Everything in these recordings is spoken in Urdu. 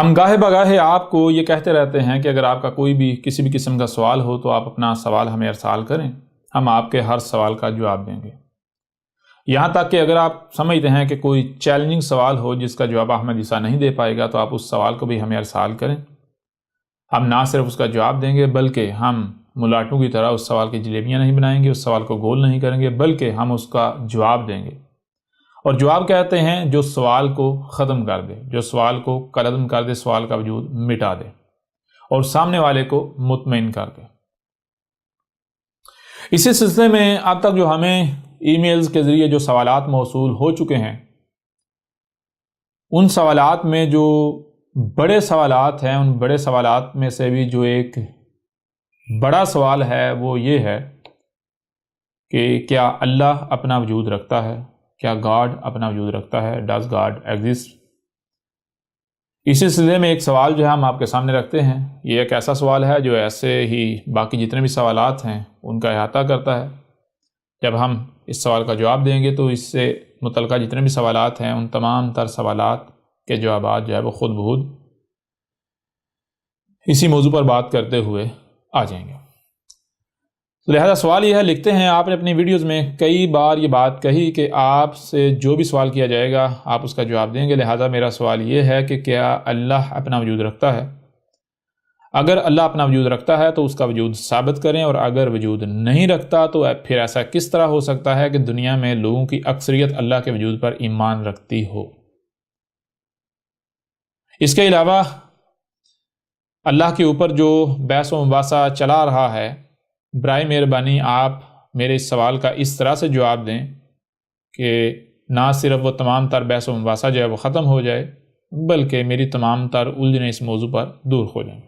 ہم گاہے بگاہے آپ کو یہ کہتے رہتے ہیں کہ اگر آپ کا کوئی بھی کسی بھی قسم کا سوال ہو تو آپ اپنا سوال ہمیں ارسال کریں، ہم آپ کے ہر سوال کا جواب دیں گے۔ یہاں تک کہ اگر آپ سمجھتے ہیں کہ کوئی چیلنجنگ سوال ہو جس کا جواب احمد عیسیٰ نہیں دے پائے گا تو آپ اس سوال کو بھی ہمیں ارسال کریں، ہم نہ صرف اس کا جواب دیں گے بلکہ ہم ملاٹوں کی طرح اس سوال کی جلیبیاں نہیں بنائیں گے، اس سوال کو گول نہیں کریں گے، بلکہ ہم اس کا جواب دیں گے۔ اور جواب کہتے ہیں جو سوال کو ختم کر دے، جو سوال کو کالعدم کر دے، سوال کا وجود مٹا دے اور سامنے والے کو مطمئن کر دے۔ اسی سلسلے میں اب تک جو ہمیں ای میلز کے ذریعے جو سوالات موصول ہو چکے ہیں، ان سوالات میں جو بڑے سوالات ہیں، ان بڑے سوالات میں سے بھی جو ایک بڑا سوال ہے وہ یہ ہے کہ کیا اللہ اپنا وجود رکھتا ہے؟ کیا گاڈ اپنا وجود رکھتا ہے؟ Does God exist? اسی سلسلے میں ایک سوال جو ہے ہم آپ کے سامنے رکھتے ہیں۔ یہ ایک ایسا سوال ہے جو ایسے ہی باقی جتنے بھی سوالات ہیں ان کا احاطہ کرتا ہے۔ جب ہم اس سوال کا جواب دیں گے تو اس سے متعلقہ جتنے بھی سوالات ہیں ان تمام تر سوالات کے جوابات جو ہے وہ خود بخود اسی موضوع پر بات کرتے ہوئے آ جائیں گے۔ لہذا سوال یہ ہے، لکھتے ہیں آپ نے اپنی ویڈیوز میں کئی بار یہ بات کہی کہ آپ سے جو بھی سوال کیا جائے گا آپ اس کا جواب دیں گے، لہذا میرا سوال یہ ہے کہ کیا اللہ اپنا وجود رکھتا ہے؟ اگر اللہ اپنا وجود رکھتا ہے تو اس کا وجود ثابت کریں، اور اگر وجود نہیں رکھتا تو پھر ایسا کس طرح ہو سکتا ہے کہ دنیا میں لوگوں کی اکثریت اللہ کے وجود پر ایمان رکھتی ہو؟ اس کے علاوہ اللہ کے اوپر جو بحث و مباحثہ چلا رہا ہے، برائے مہربانی آپ میرے اس سوال کا اس طرح سے جواب دیں کہ نہ صرف وہ تمام تر بحث و مباحثہ جو ہے وہ ختم ہو جائے بلکہ میری تمام تر الجھنیں اس موضوع پر دور ہو جائیں۔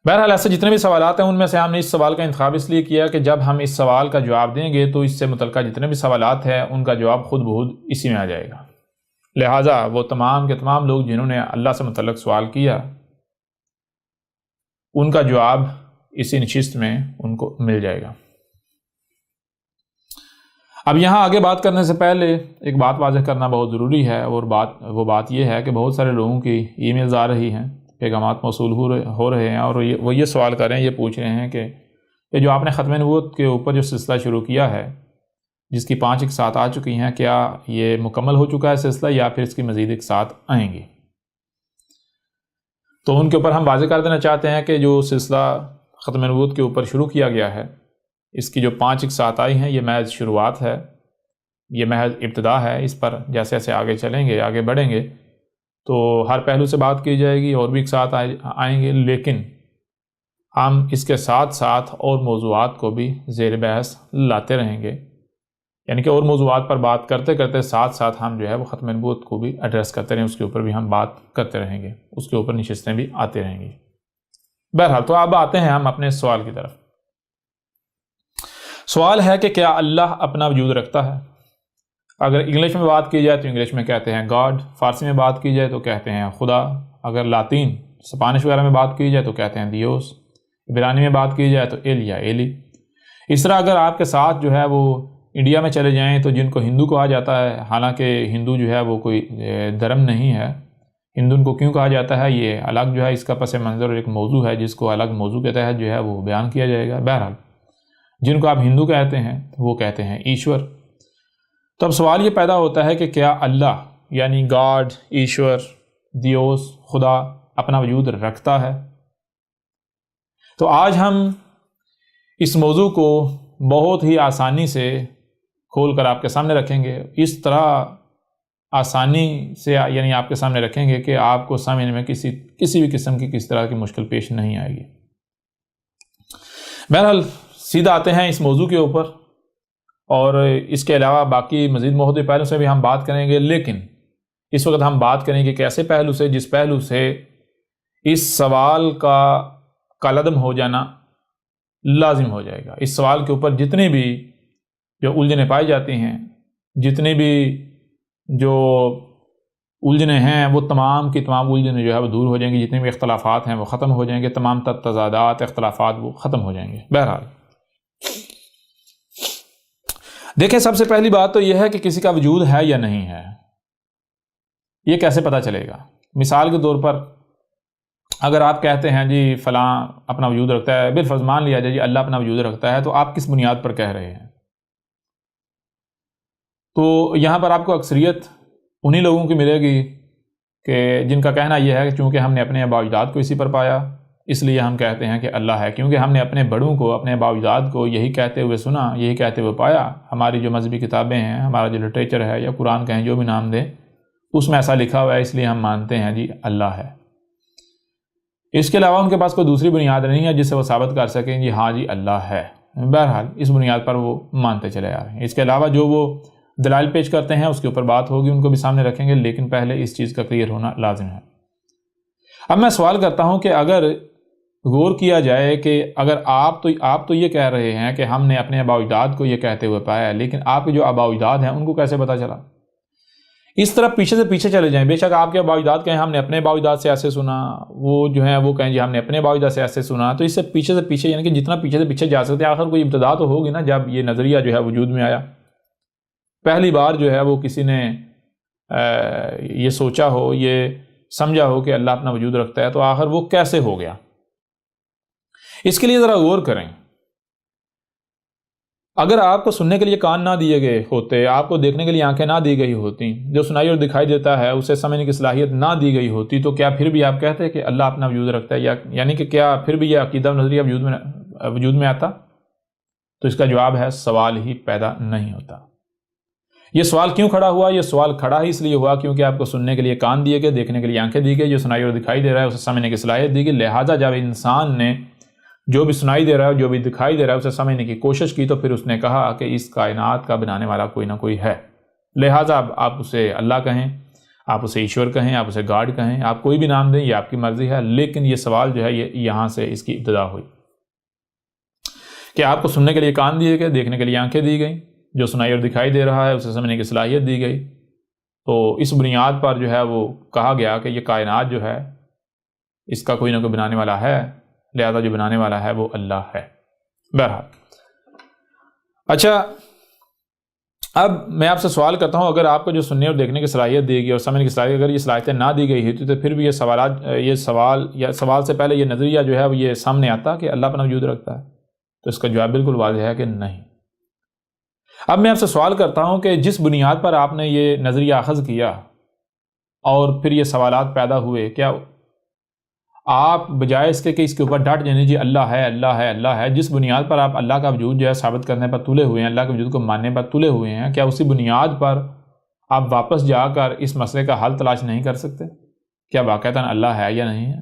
بہرحال ایسے جتنے بھی سوالات ہیں ان میں سے ہم نے اس سوال کا انتخاب اس لیے کیا کہ جب ہم اس سوال کا جواب دیں گے تو اس سے متعلقہ جتنے بھی سوالات ہیں ان کا جواب خود بخود اسی میں آ جائے گا۔ لہٰذا وہ تمام کے تمام لوگ جنہوں نے اللہ سے متعلق سوال کیا ان کا جواب اسی نشست میں ان کو مل جائے گا۔ اب یہاں آگے بات کرنے سے پہلے ایک بات واضح کرنا بہت ضروری ہے، اور وہ بات یہ ہے کہ بہت سارے لوگوں کی ای میلز آ رہی ہیں، پیغامات موصول ہو رہے ہیں، اور وہ یہ سوال کر رہے ہیں، یہ پوچھ رہے ہیں کہ یہ جو آپ نے ختم نبوت کے اوپر جو سلسلہ شروع کیا ہے جس کی 5 اقساط آ چکی ہیں، کیا یہ مکمل ہو چکا ہے سلسلہ یا پھر اس کی مزید اقساط آئیں گی؟ تو ان کے اوپر ہم واضح کر دینا چاہتے ہیں کہ جو سلسلہ ختم نبوت کے اوپر شروع کیا گیا ہے اس کی جو 5 اقساط آئی ہیں یہ محض شروعات ہے، یہ محض ابتدا ہے۔ اس پر جیسے جیسے آگے چلیں گے، آگے بڑھیں گے تو ہر پہلو سے بات کی جائے گی، اور بھی اقساط آئیں گے، لیکن ہم اس کے ساتھ ساتھ اور موضوعات کو بھی زیر بحث لاتے رہیں گے، یعنی کہ اور موضوعات پر بات کرتے کرتے ساتھ ساتھ ہم جو ہے وہ ختم نبوت کو بھی ایڈریس کرتے رہیں، اس کے اوپر بھی ہم بات کرتے رہیں گے، اس کے اوپر نشستیں بھی آتے رہیں گی۔ بہرحال تو اب آتے ہیں ہم اپنے سوال کی طرف۔ سوال ہے کہ کیا اللہ اپنا وجود رکھتا ہے؟ اگر انگلش میں بات کی جائے تو انگلش میں کہتے ہیں گاڈ، فارسی میں بات کی جائے تو کہتے ہیں خدا، اگر لاطین اسپانش وغیرہ میں بات کی جائے تو کہتے ہیں دیوس، عبرانی میں بات کی جائے تو ایل یا ایلی۔ اس طرح اگر آپ کے ساتھ جو ہے وہ انڈیا میں چلے جائیں تو جن کو ہندو کہا جاتا ہے، حالانکہ ہندو جو ہے وہ کوئی دھرم نہیں ہے، ہندو ان کو کیوں کہا جاتا ہے یہ الگ جو ہے اس کا پس منظر ایک موضوع ہے جس کو الگ موضوع کے تحت جو ہے وہ بیان کیا جائے گا۔ بہرحال جن کو آپ ہندو کہتے ہیں وہ کہتے ہیں ایشور۔ تو اب سوال یہ پیدا ہوتا ہے کہ کیا اللہ یعنی گاڈ، ایشور، دیوس، خدا اپنا وجود رکھتا ہے؟ تو آج ہم اس موضوع کو بہت ہی آسانی سے کھول کر آپ کے سامنے رکھیں گے، اس طرح آسانی سے یعنی آپ کے سامنے رکھیں گے کہ آپ کو سمجھنے میں کسی بھی قسم کی کس طرح کی مشکل پیش نہیں آئے گی۔ بہرحال سیدھا آتے ہیں اس موضوع کے اوپر، اور اس کے علاوہ باقی مزید محدود پہلو سے بھی ہم بات کریں گے، لیکن اس وقت ہم بات کریں گے کہ ایسے پہلو سے جس پہلو سے اس سوال کا کالعدم ہو جانا لازم ہو جائے گا۔ اس سوال کے اوپر جتنی بھی جو الجھنیں پائی جاتی ہیں، جتنی بھی جو الجھنیں ہیں وہ تمام کی تمام الجھنیں جو ہے وہ دور ہو جائیں گی، جتنے بھی اختلافات ہیں وہ ختم ہو جائیں گے، تمام تضادات، اختلافات وہ ختم ہو جائیں گے۔ بہرحال دیکھیں، سب سے پہلی بات تو یہ ہے کہ کسی کا وجود ہے یا نہیں ہے۔ یہ کیسے پتہ چلے گا؟ مثال کے طور پر اگر آپ کہتے ہیں جی فلاں اپنا وجود رکھتا ہے، بالفرض مان لیا جائے جی اللہ اپنا وجود رکھتا ہے، تو آپ کس بنیاد پر کہہ رہے ہیں؟ تو یہاں پر آپ کو اکثریت انہی لوگوں کی ملے گی کہ جن کا کہنا یہ ہے کہ چونکہ ہم نے اپنے آباء و اجداد کو اسی پر پایا اس لیے ہم کہتے ہیں کہ اللہ ہے، کیونکہ ہم نے اپنے بڑوں کو، اپنے آباء و اجداد کو یہی کہتے ہوئے سنا، یہی کہتے ہوئے پایا۔ ہماری جو مذہبی کتابیں ہیں، ہمارا جو لٹریچر ہے یا قرآن کہیں جو بھی نام دیں، اس میں ایسا لکھا ہوا ہے، اس لیے ہم مانتے ہیں جی اللہ ہے۔ اس کے علاوہ ان کے پاس کوئی دوسری بنیاد نہیں ہے جس سے وہ ثابت کر سکیں جی ہاں جی اللہ ہے۔ بہرحال اس بنیاد پر وہ مانتے چلے آ رہے ہیں۔ اس کے علاوہ جو وہ دلائل پیش کرتے ہیں اس کے اوپر بات ہوگی، ان کو بھی سامنے رکھیں گے، لیکن پہلے اس چیز کا کلیئر ہونا لازم ہے۔ اب میں سوال کرتا ہوں کہ اگر غور کیا جائے کہ اگر آپ تو یہ کہہ رہے ہیں کہ ہم نے اپنے آباء و اجداد کو یہ کہتے ہوئے پایا ہے، لیکن آپ کے جو آباء و اجداد ہیں ان کو کیسے پتہ چلا؟ اس طرح پیچھے سے پیچھے چلے جائیں، بے شک آپ کے آباء و اجداد کہیں ہم نے اپنے آباء و اجداد سے ایسے سنا، وہ جو ہیں وہ کہیں جی ہم نے اپنے آباء و اجداد سے ایسے سنا، تو اس سے پیچھے یعنی کہ جتنا پیچھے سے پیچھے جا سکتے ہیں، آخر کوئی ابتدا تو ہوگی نا جب یہ نظریہ جو ہے وجود میں آیا۔ پہلی بار جو ہے وہ کسی نے یہ سوچا ہو، یہ سمجھا ہو کہ اللہ اپنا وجود رکھتا ہے، تو آخر وہ کیسے ہو گیا؟ اس کے لیے ذرا غور کریں۔ اگر آپ کو سننے کے لیے کان نہ دیے گئے ہوتے، آپ کو دیکھنے کے لیے آنکھیں نہ دی گئی ہوتی، جو سنائی اور دکھائی دیتا ہے اسے سمجھنے کی صلاحیت نہ دی گئی ہوتی، تو کیا پھر بھی آپ کہتے کہ اللہ اپنا وجود رکھتا ہے؟ یعنی کہ کیا پھر بھی یہ عقیدہ و نظریہ وجود میں آتا؟ تو اس کا جواب ہے سوال ہی پیدا نہیں ہوتا۔ یہ سوال کیوں کھڑا ہوا؟ یہ سوال کھڑا ہی اس لیے ہوا کیونکہ آپ کو سننے کے لیے کان دیے گئے، دیکھنے کے لیے آنکھیں دی گئی، جو سنائی اور دکھائی دے رہا ہے اسے سمجھنے کی صلاحیت دی گئی، لہٰذا جب انسان نے جو بھی سنائی دے رہا ہے، جو بھی دکھائی دے رہا ہے اسے سمجھنے کی کوشش کی، تو پھر اس نے کہا کہ اس کائنات کا بنانے والا کوئی نہ کوئی ہے، لہٰذا آپ اسے اللہ کہیں، آپ اسے ایشور کہیں، آپ اسے گاڈ کہیں، آپ کوئی بھی نام دیں، یہ آپ کی مرضی ہے، لیکن یہ سوال جو ہے یہ یہاں سے اس کی ابتدا ہوئی کہ آپ کو سننے کے لیے کان دیے گئے، دیکھنے کے لیے آنکھیں دی گئیں، جو سنائی اور دکھائی دے رہا ہے اسے سمجھنے کی صلاحیت دی گئی، تو اس بنیاد پر جو ہے وہ کہا گیا کہ یہ کائنات جو ہے اس کا کوئی نہ کوئی بنانے والا ہے، لہذا جو بنانے والا ہے وہ اللہ ہے۔ بہرحال اچھا، اب میں آپ سے سوال کرتا ہوں، اگر آپ کو جو سننے اور دیکھنے کی صلاحیت دی گئی اور سمجھنے کی صلاحیت، اگر یہ صلاحیتیں نہ دی گئی ہوتی تو پھر بھی یہ سوال سے پہلے یہ نظریہ جو ہے وہ یہ سامنے آتا کہ اللہ اپنا وجود رکھتا ہے؟ تو اس کا جواب بالکل واضح ہے کہ نہیں۔ اب میں آپ سے سوال کرتا ہوں کہ جس بنیاد پر آپ نے یہ نظریہ اخذ کیا اور پھر یہ سوالات پیدا ہوئے، کیا آپ بجائے اس کے کہ اس کے اوپر ڈٹ جانے جی اللہ ہے اللہ ہے اللہ ہے، جس بنیاد پر آپ اللہ کا وجود جو ہے ثابت کرنے پر تلے ہوئے ہیں، اللہ کے وجود کو ماننے پر تلے ہوئے ہیں، کیا اسی بنیاد پر آپ واپس جا کر اس مسئلے کا حل تلاش نہیں کر سکتے؟ کیا واقعتاً اللہ ہے یا نہیں ہے؟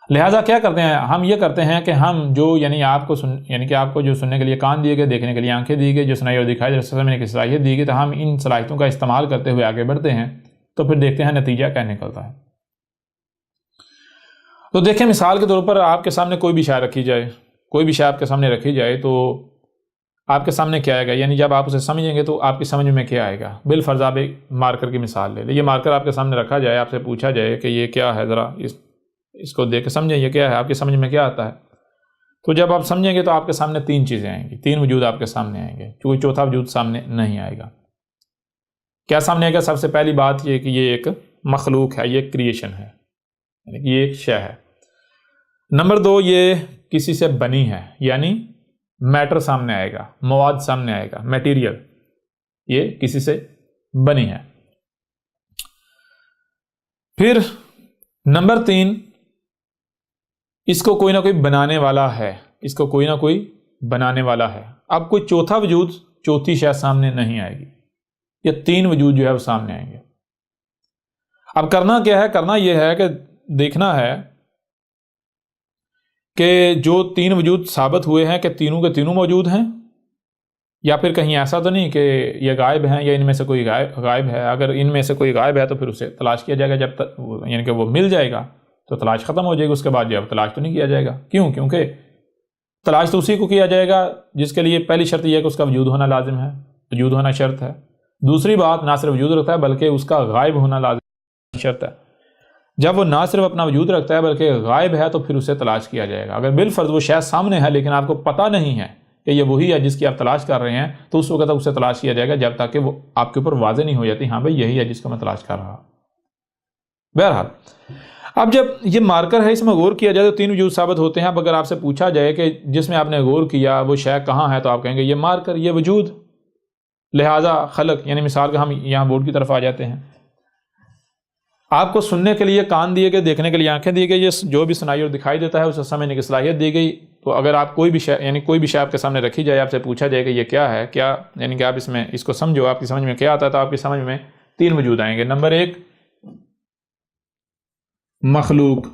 لہٰذا کیا کرتے ہیں ہم؟ یہ کرتے ہیں کہ ہم جو یعنی آپ کو جو سننے کے لیے کان دیے گئے، دیکھنے کے لیے آنکھیں دی گئی، جو سنائی اور دکھائی سمجھنے کی صلاحیت دی گئی، تو ہم ان صلاحیتوں کا استعمال کرتے ہوئے آگے بڑھتے ہیں، تو پھر دیکھتے ہیں نتیجہ کیا نکلتا ہے۔ تو دیکھیں، مثال کے طور پر آپ کے سامنے کوئی بھی شے رکھی جائے، کوئی بھی شے آپ کے سامنے رکھی جائے، تو آپ کے سامنے کیا آئے گا؟ یعنی جب آپ اسے سمجھیں گے تو آپ کی سمجھ میں کیا آئے گا؟ بالفرض آپ ایک مارکر کی مثال لے لیں، یہ مارکر آپ کے سامنے رکھا جائے، آپ سے پوچھا جائے کہ یہ کیا ہے، ذرا اس کو دیکھ کے سمجھیں یہ کیا ہے، آپ کی سمجھ میں کیا آتا ہے؟ تو جب آپ سمجھیں گے تو آپ کے سامنے تین چیزیں آئیں گی، تین وجود آپ کے سامنے آئیں گے، کوئی چوتھا وجود سامنے نہیں آئے گا۔ کیا سامنے آئے گا؟ سب سے پہلی بات یہ کہ یہ ایک مخلوق ہے، یہ ایک کریشن ہے، یعنی کہ یہ ایک شے ہے۔ نمبر دو، یہ کسی سے بنی ہے، یعنی میٹر سامنے آئے گا، مواد سامنے آئے گا، میٹیریل، یہ کسی سے بنی ہے۔ پھر نمبر تین، اس کو کوئی نہ کوئی بنانے والا ہے، اس کو کوئی نہ کوئی بنانے والا ہے۔ اب کوئی چوتھا وجود، چوتھی شے سامنے نہیں آئے گی، یہ تین وجود جو ہے وہ سامنے آئیں گے۔ اب کرنا کیا ہے؟ کرنا یہ ہے کہ دیکھنا ہے کہ جو تین وجود ثابت ہوئے ہیں کہ تینوں کے تینوں موجود ہیں، یا پھر کہیں ایسا تو نہیں کہ یہ غائب ہیں یا ان میں سے کوئی غائب ہے۔ اگر ان میں سے کوئی غائب ہے تو پھر اسے تلاش کیا جائے گا، جب تک یعنی کہ وہ مل جائے گا تو تلاش ختم ہو جائے گی، اس کے بعد جو ہے تلاش تو نہیں کیا جائے گا۔ کیوں؟ کیونکہ تلاش تو اسی کو کیا جائے گا جس کے لیے پہلی شرط یہ ہے کہ اس کا وجود ہونا لازم ہے، وجود ہونا شرط ہے۔ دوسری بات، نہ صرف وجود رکھتا ہے بلکہ اس کا غائب ہونا لازم شرط ہے۔ جب وہ نہ صرف اپنا وجود رکھتا ہے بلکہ غائب ہے تو پھر اسے تلاش کیا جائے گا۔ اگر بالفرض وہ شے سامنے ہے لیکن آپ کو پتہ نہیں ہے کہ یہ وہی ہے جس کی آپ تلاش کر رہے ہیں تو اس وقت تک اسے تلاش کیا جائے گا جب تک کہ وہ آپ کے اوپر واضح نہیں ہو جاتی ہاں بھائی یہی ہے جس کو میں تلاش کر رہا. بہرحال اب جب یہ مارکر ہے اس میں غور کیا جائے تو 3 وجود ثابت ہوتے ہیں. اب اگر آپ سے پوچھا جائے کہ جس میں آپ نے غور کیا وہ شے کہاں ہے تو آپ کہیں گے یہ مارکر، یہ وجود. لہٰذا خلق یعنی مثال کا ہم یہاں بورڈ کی طرف آ جاتے ہیں. آپ کو سننے کے لیے کان دیے گئے، دیکھنے کے لیے آنکھیں دی گئی، یہ جو بھی سنائی اور دکھائی دیتا ہے اسے سمجھنے کی صلاحیت دی گئی. تو اگر آپ کوئی بھی شے یعنی کوئی بھی شے آپ کے سامنے رکھی جائے، آپ سے پوچھا جائے کہ یہ کیا ہے، کیا یعنی کہ آپ اس کو سمجھو، آپ کی سمجھ میں کیا آتا ہے، تو آپ کی سمجھ میں 3 وجود آئیں گے. نمبر 1 مخلوق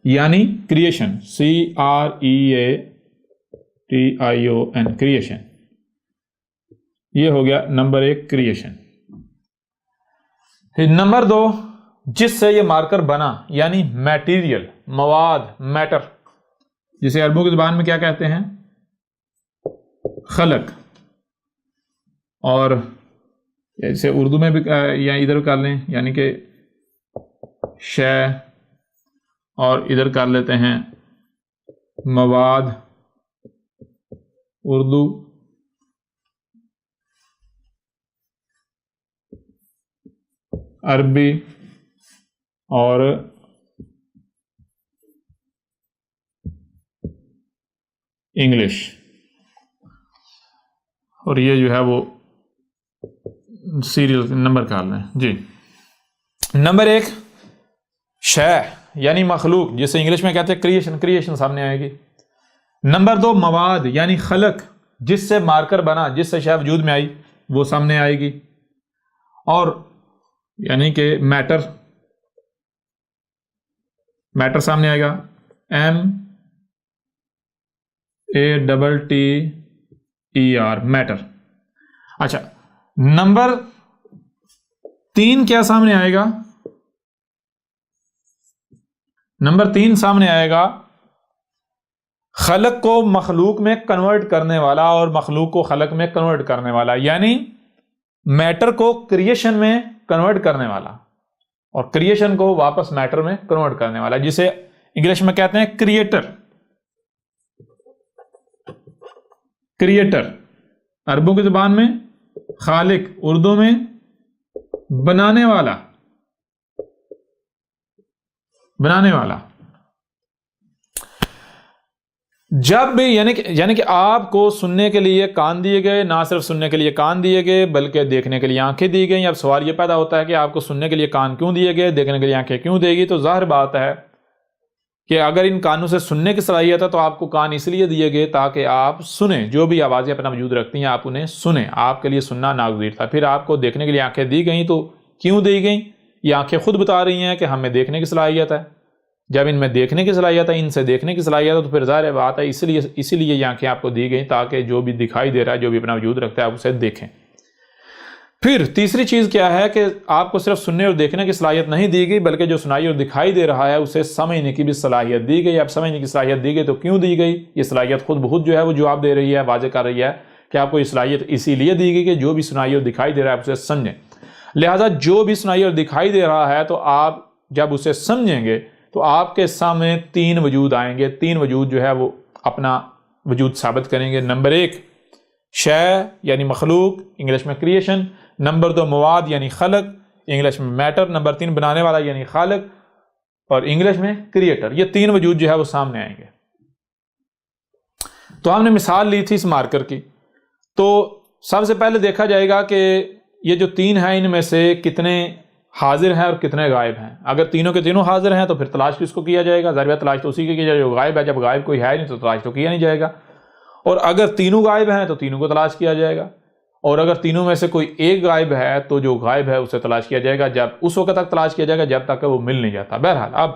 یعنی کریشن، CREATION کریشن. یہ ہو گیا نمبر 1 کریشن. نمبر 2 جس سے یہ مارکر بنا یعنی میٹیریل، مواد، میٹر، جسے عربوں کی زبان میں کیا کہتے ہیں؟ خلق. اور اسے اردو میں بھی یا ادھر کر لیں یعنی کہ شے، اور ادھر کر لیتے ہیں مواد، اردو. عربی اور انگلش. اور یہ جو ہے وہ سیریل نمبر کر لیں جی. نمبر 1 شے یعنی مخلوق، جسے انگلش میں کہتے ہیں کریشن سامنے آئے گی. نمبر 2 مواد یعنی خلق، جس سے مارکر بنا، جس سے شے وجود میں آئی وہ سامنے آئے گی. اور یعنی کہ میٹر سامنے آئے گا، MEATTER میٹر. اچھا نمبر 3 کیا سامنے آئے گا؟ نمبر 3 سامنے آئے گا خلق کو مخلوق میں کنورٹ کرنے والا اور مخلوق کو خلق میں کنورٹ کرنے والا، یعنی میٹر کو کریشن میں کنورٹ کرنے والا اور کریشن کو واپس میٹر میں کنورٹ کرنے والا، جسے انگلش میں کہتے ہیں کریٹر. عربوں کی زبان میں خالق، اردو میں بنانے والا. جب بھی یعنی کہ آپ کو سننے کے لیے کان دیے گئے، نہ صرف سننے کے لیے کان دیے گئے بلکہ دیکھنے کے لیے آنکھیں دی گئی. اب سوال یہ پیدا ہوتا ہے کہ آپ کو سننے کے لیے کان کیوں دیے گئے، دیکھنے کے لیے آنکھیں کیوں دے گی؟ تو ظاہر بات ہے کہ اگر ان کانوں سے سننے کی صلاحیت ہے تو آپ کو کان اس لیے دیے گئے تاکہ آپ سنیں، جو بھی آوازیں اپنا وجود رکھتی ہیں آپ انہیں سنیں. آپ کے لیے سننا ناگزیر تھا. پھر آپ کو دیکھنے کے لیے آنکھیں دی گئیں، تو کیوں دی گئیں؟ یہ آنکھیں خود بتا رہی ہیں کہ ہمیں دیکھنے کی صلاحیت ہے. جب ان میں دیکھنے کی صلاحیت ہے، ان سے دیکھنے کی صلاحیت ہے، تو پھر ظاہر بات ہے اسی لیے یہ آنکھیں آپ کو دی گئیں تاکہ جو بھی دکھائی دے رہا ہے، جو بھی اپنا وجود رکھتا ہے، آپ اسے دیکھیں. پھر تیسری چیز کیا ہے کہ آپ کو صرف سننے اور دیکھنے کی صلاحیت نہیں دی گئی بلکہ جو سنائی اور دکھائی دے رہا ہے اسے سمجھنے کی بھی صلاحیت دی گئی. اب سمجھنے کی صلاحیت دی گئی تو کیوں دی گئی؟ یہ صلاحیت خود بخود جو ہے وہ جواب دے رہی ہے، واضح کر رہی ہے کہ آپ کو یہ صلاحیت اسی لیے دی گئی کہ جو بھی سنائی اور دکھائی دے رہا ہے آپ اسے سمجھیں. لہٰذا جو بھی سنائی اور دکھائی دے رہا ہے تو آپ جب اسے سمجھیں گے تو آپ کے سامنے 3 وجود آئیں گے. 3 وجود جو ہے وہ اپنا وجود ثابت کریں گے. نمبر 1 شے یعنی مخلوق، انگلش میں کریشن. نمبر 2 مواد یعنی خلق، انگلش میں میٹر. نمبر 3 بنانے والا یعنی خالق، اور انگلش میں کریٹر. یہ 3 وجود جو ہے وہ سامنے آئیں گے. تو ہم نے مثال لی تھی اس مارکر کی. تو سب سے پہلے دیکھا جائے گا کہ یہ جو 3 ہیں ان میں سے کتنے حاضر ہیں اور کتنے غائب ہیں. اگر تینوں کے تینوں حاضر ہیں تو پھر تلاش کس کو کیا جائے گا؟ ظاہر تلاش تو اسی کی جائے جو غائب ہے. جب غائب کوئی ہے نہیں تو تلاش تو کیا نہیں جائے گا. اور اگر تینوں غائب ہیں تو تینوں کو تلاش کیا جائے گا. اور اگر تینوں میں سے کوئی ایک غائب ہے تو جو غائب ہے اسے تلاش کیا جائے گا. جب اس وقت تک تلاش کیا جائے گا جب تک کہ وہ مل نہیں جاتا. بہرحال اب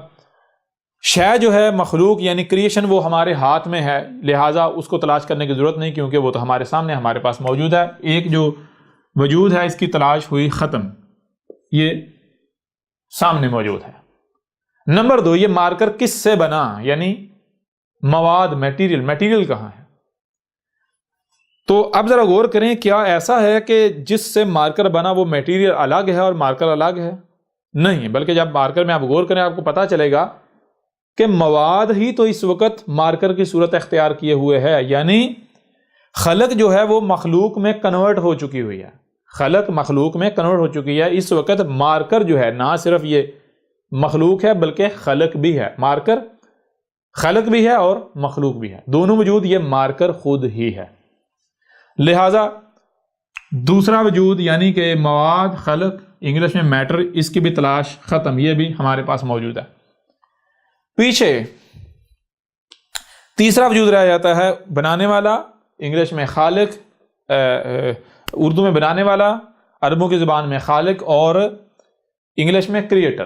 شے جو ہے مخلوق یعنی کریشن وہ ہمارے ہاتھ میں ہے، لہٰذا اس کو تلاش کرنے کی ضرورت نہیں کیونکہ وہ تو ہمارے سامنے ہمارے پاس موجود ہے. ایک جو وجود ہے اس کی تلاش ہوئی ختم، یہ سامنے موجود ہے. نمبر 2 یہ مارکر کس سے بنا یعنی مواد، میٹیریل کہاں ہے؟ تو اب ذرا غور کریں، کیا ایسا ہے کہ جس سے مارکر بنا وہ میٹیریل الگ ہے اور مارکر الگ ہے؟ نہیں، بلکہ جب مارکر میں آپ غور کریں آپ کو پتا چلے گا کہ مواد ہی تو اس وقت مارکر کی صورت اختیار کیے ہوئے ہے. یعنی خلق جو ہے وہ مخلوق میں کنورٹ ہو چکی ہوئی ہے، خلق مخلوق میں کنورٹ ہو چکی ہے۔ اس وقت مارکر جو ہے نہ صرف یہ مخلوق ہے بلکہ خلق بھی ہے، مارکر خلق بھی ہے اور مخلوق بھی ہے، دونوں وجود یہ مارکر خود ہی ہے۔ لہذا دوسرا وجود یعنی کہ مواد، خلق، انگلش میں میٹر، اس کی بھی تلاش ختم، یہ بھی ہمارے پاس موجود ہے۔ پیچھے تیسرا وجود رہ جاتا ہے بنانے والا، انگلش میں خالق، اردو میں بنانے والا، عربوں کی زبان میں خالق، اور انگلش میں کریٹر۔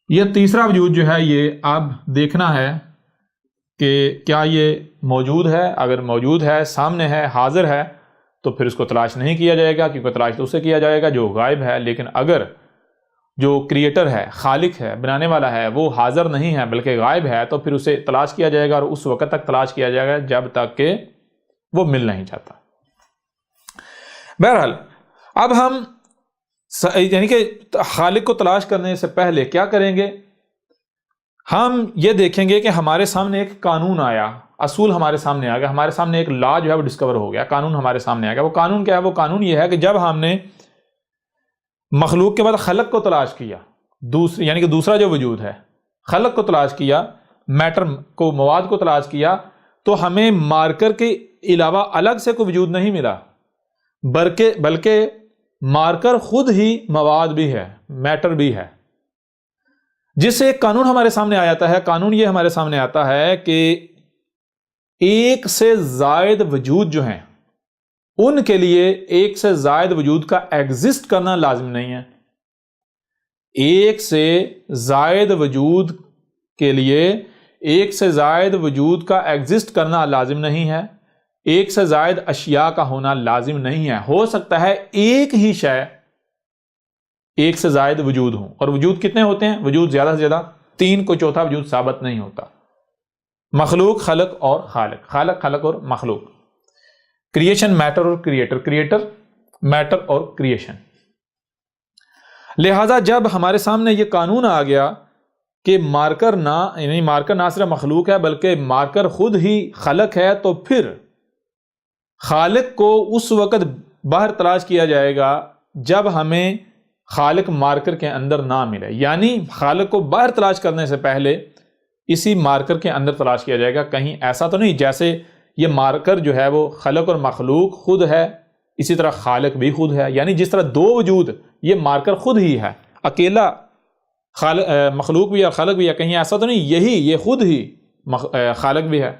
یہ تیسرا وجود جو ہے یہ اب دیکھنا ہے کہ کیا یہ موجود ہے، اگر موجود ہے، سامنے ہے، حاضر ہے، تو پھر اس کو تلاش نہیں کیا جائے گا، کیونکہ تلاش تو اسے کیا جائے گا جو غائب ہے۔ لیکن اگر جو کریٹر ہے، خالق ہے، بنانے والا ہے، وہ حاضر نہیں ہے بلکہ غائب ہے، تو پھر اسے تلاش کیا جائے گا، اور اس وقت تک تلاش کیا جائے گا جب تک کہ وہ مل نہیں جاتا۔ بہرحال اب ہم یعنی کہ خالق کو تلاش کرنے سے پہلے کیا کریں گے؟ ہم یہ دیکھیں گے کہ ہمارے سامنے ایک قانون آیا، اصول ہمارے سامنے آ گیا، ہمارے سامنے ایک لا جو ہے وہ ڈسکور ہو گیا، قانون ہمارے سامنے آ گیا۔ وہ قانون کیا ہے؟ وہ قانون یہ ہے کہ جب ہم نے مخلوق کے بعد خلق کو تلاش کیا، یعنی کہ دوسرا جو وجود ہے، خلق کو تلاش کیا، میٹر کو، مواد کو تلاش کیا، تو ہمیں مارکر کے علاوہ الگ سے کوئی وجود نہیں ملا، بلکہ مارکر خود ہی مواد بھی ہے، میٹر بھی ہے، جس سے ایک قانون ہمارے سامنے آ جاتا ہے۔ قانون یہ ہمارے سامنے آتا ہے کہ ایک سے زائد وجود جو ہیں ان کے لیے ایک سے زائد وجود کا ایگزسٹ کرنا لازم نہیں ہے۔ ایک سے زائد وجود کے لیے ایک سے زائد وجود کا ایگزسٹ کرنا لازم نہیں ہے، ایک سے زائد اشیاء کا ہونا لازم نہیں ہے۔ ہو سکتا ہے ایک ہی شے ایک سے زائد وجود ہوں، اور وجود کتنے ہوتے ہیں؟ وجود زیادہ سے زیادہ 3، کوئی چوتھا وجود ثابت نہیں ہوتا۔ مخلوق، خلق اور خالق، خالق، خلق اور مخلوق، کریشن، میٹر اور کریٹر، کریٹر، میٹر اور کریشن۔ لہذا جب ہمارے سامنے یہ قانون آ گیا کہ مارکر نہ صرف مخلوق ہے بلکہ مارکر خود ہی خلق ہے، تو پھر خالق کو اس وقت باہر تلاش کیا جائے گا جب ہمیں خالق مارکر کے اندر نہ ملے، یعنی خالق کو باہر تلاش کرنے سے پہلے اسی مارکر کے اندر تلاش کیا جائے گا۔ کہیں ایسا تو نہیں جیسے یہ مارکر جو ہے وہ خلق اور مخلوق خود ہے، اسی طرح خالق بھی خود ہے، یعنی جس طرح دو وجود، یہ مارکر خود ہی ہے، اکیلا مخلوق بھی ہے، خالق بھی ہے، کہیں ایسا تو نہیں یہ خود ہی خالق بھی ہے۔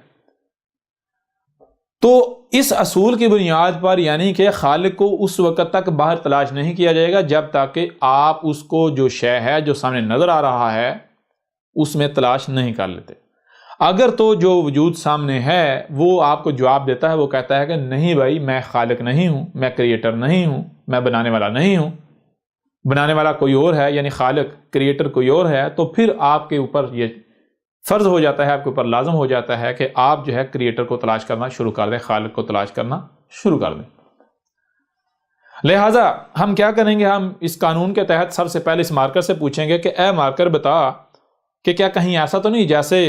تو اس اصول کی بنیاد پر یعنی کہ خالق کو اس وقت تک باہر تلاش نہیں کیا جائے گا جب تک کہ آپ اس کو جو شے ہے جو سامنے نظر آ رہا ہے اس میں تلاش نہیں کر لیتے۔ اگر تو جو وجود سامنے ہے وہ آپ کو جواب دیتا ہے، وہ کہتا ہے کہ نہیں بھائی، میں خالق نہیں ہوں، میں کریٹر نہیں ہوں، میں بنانے والا نہیں ہوں، بنانے والا کوئی اور ہے، یعنی خالق، کریٹر کوئی اور ہے، تو پھر آپ کے اوپر یہ فرض ہو جاتا ہے، آپ کے اوپر لازم ہو جاتا ہے کہ آپ جو ہے کریٹر کو تلاش کرنا شروع کر دیں، خالق کو تلاش کرنا شروع کر دیں۔ لہٰذا ہم کیا کریں گے؟ ہم اس قانون کے تحت سب سے پہلے اس مارکر سے پوچھیں گے کہ اے مارکر بتا کہ کیا کہیں ایسا تو نہیں جیسے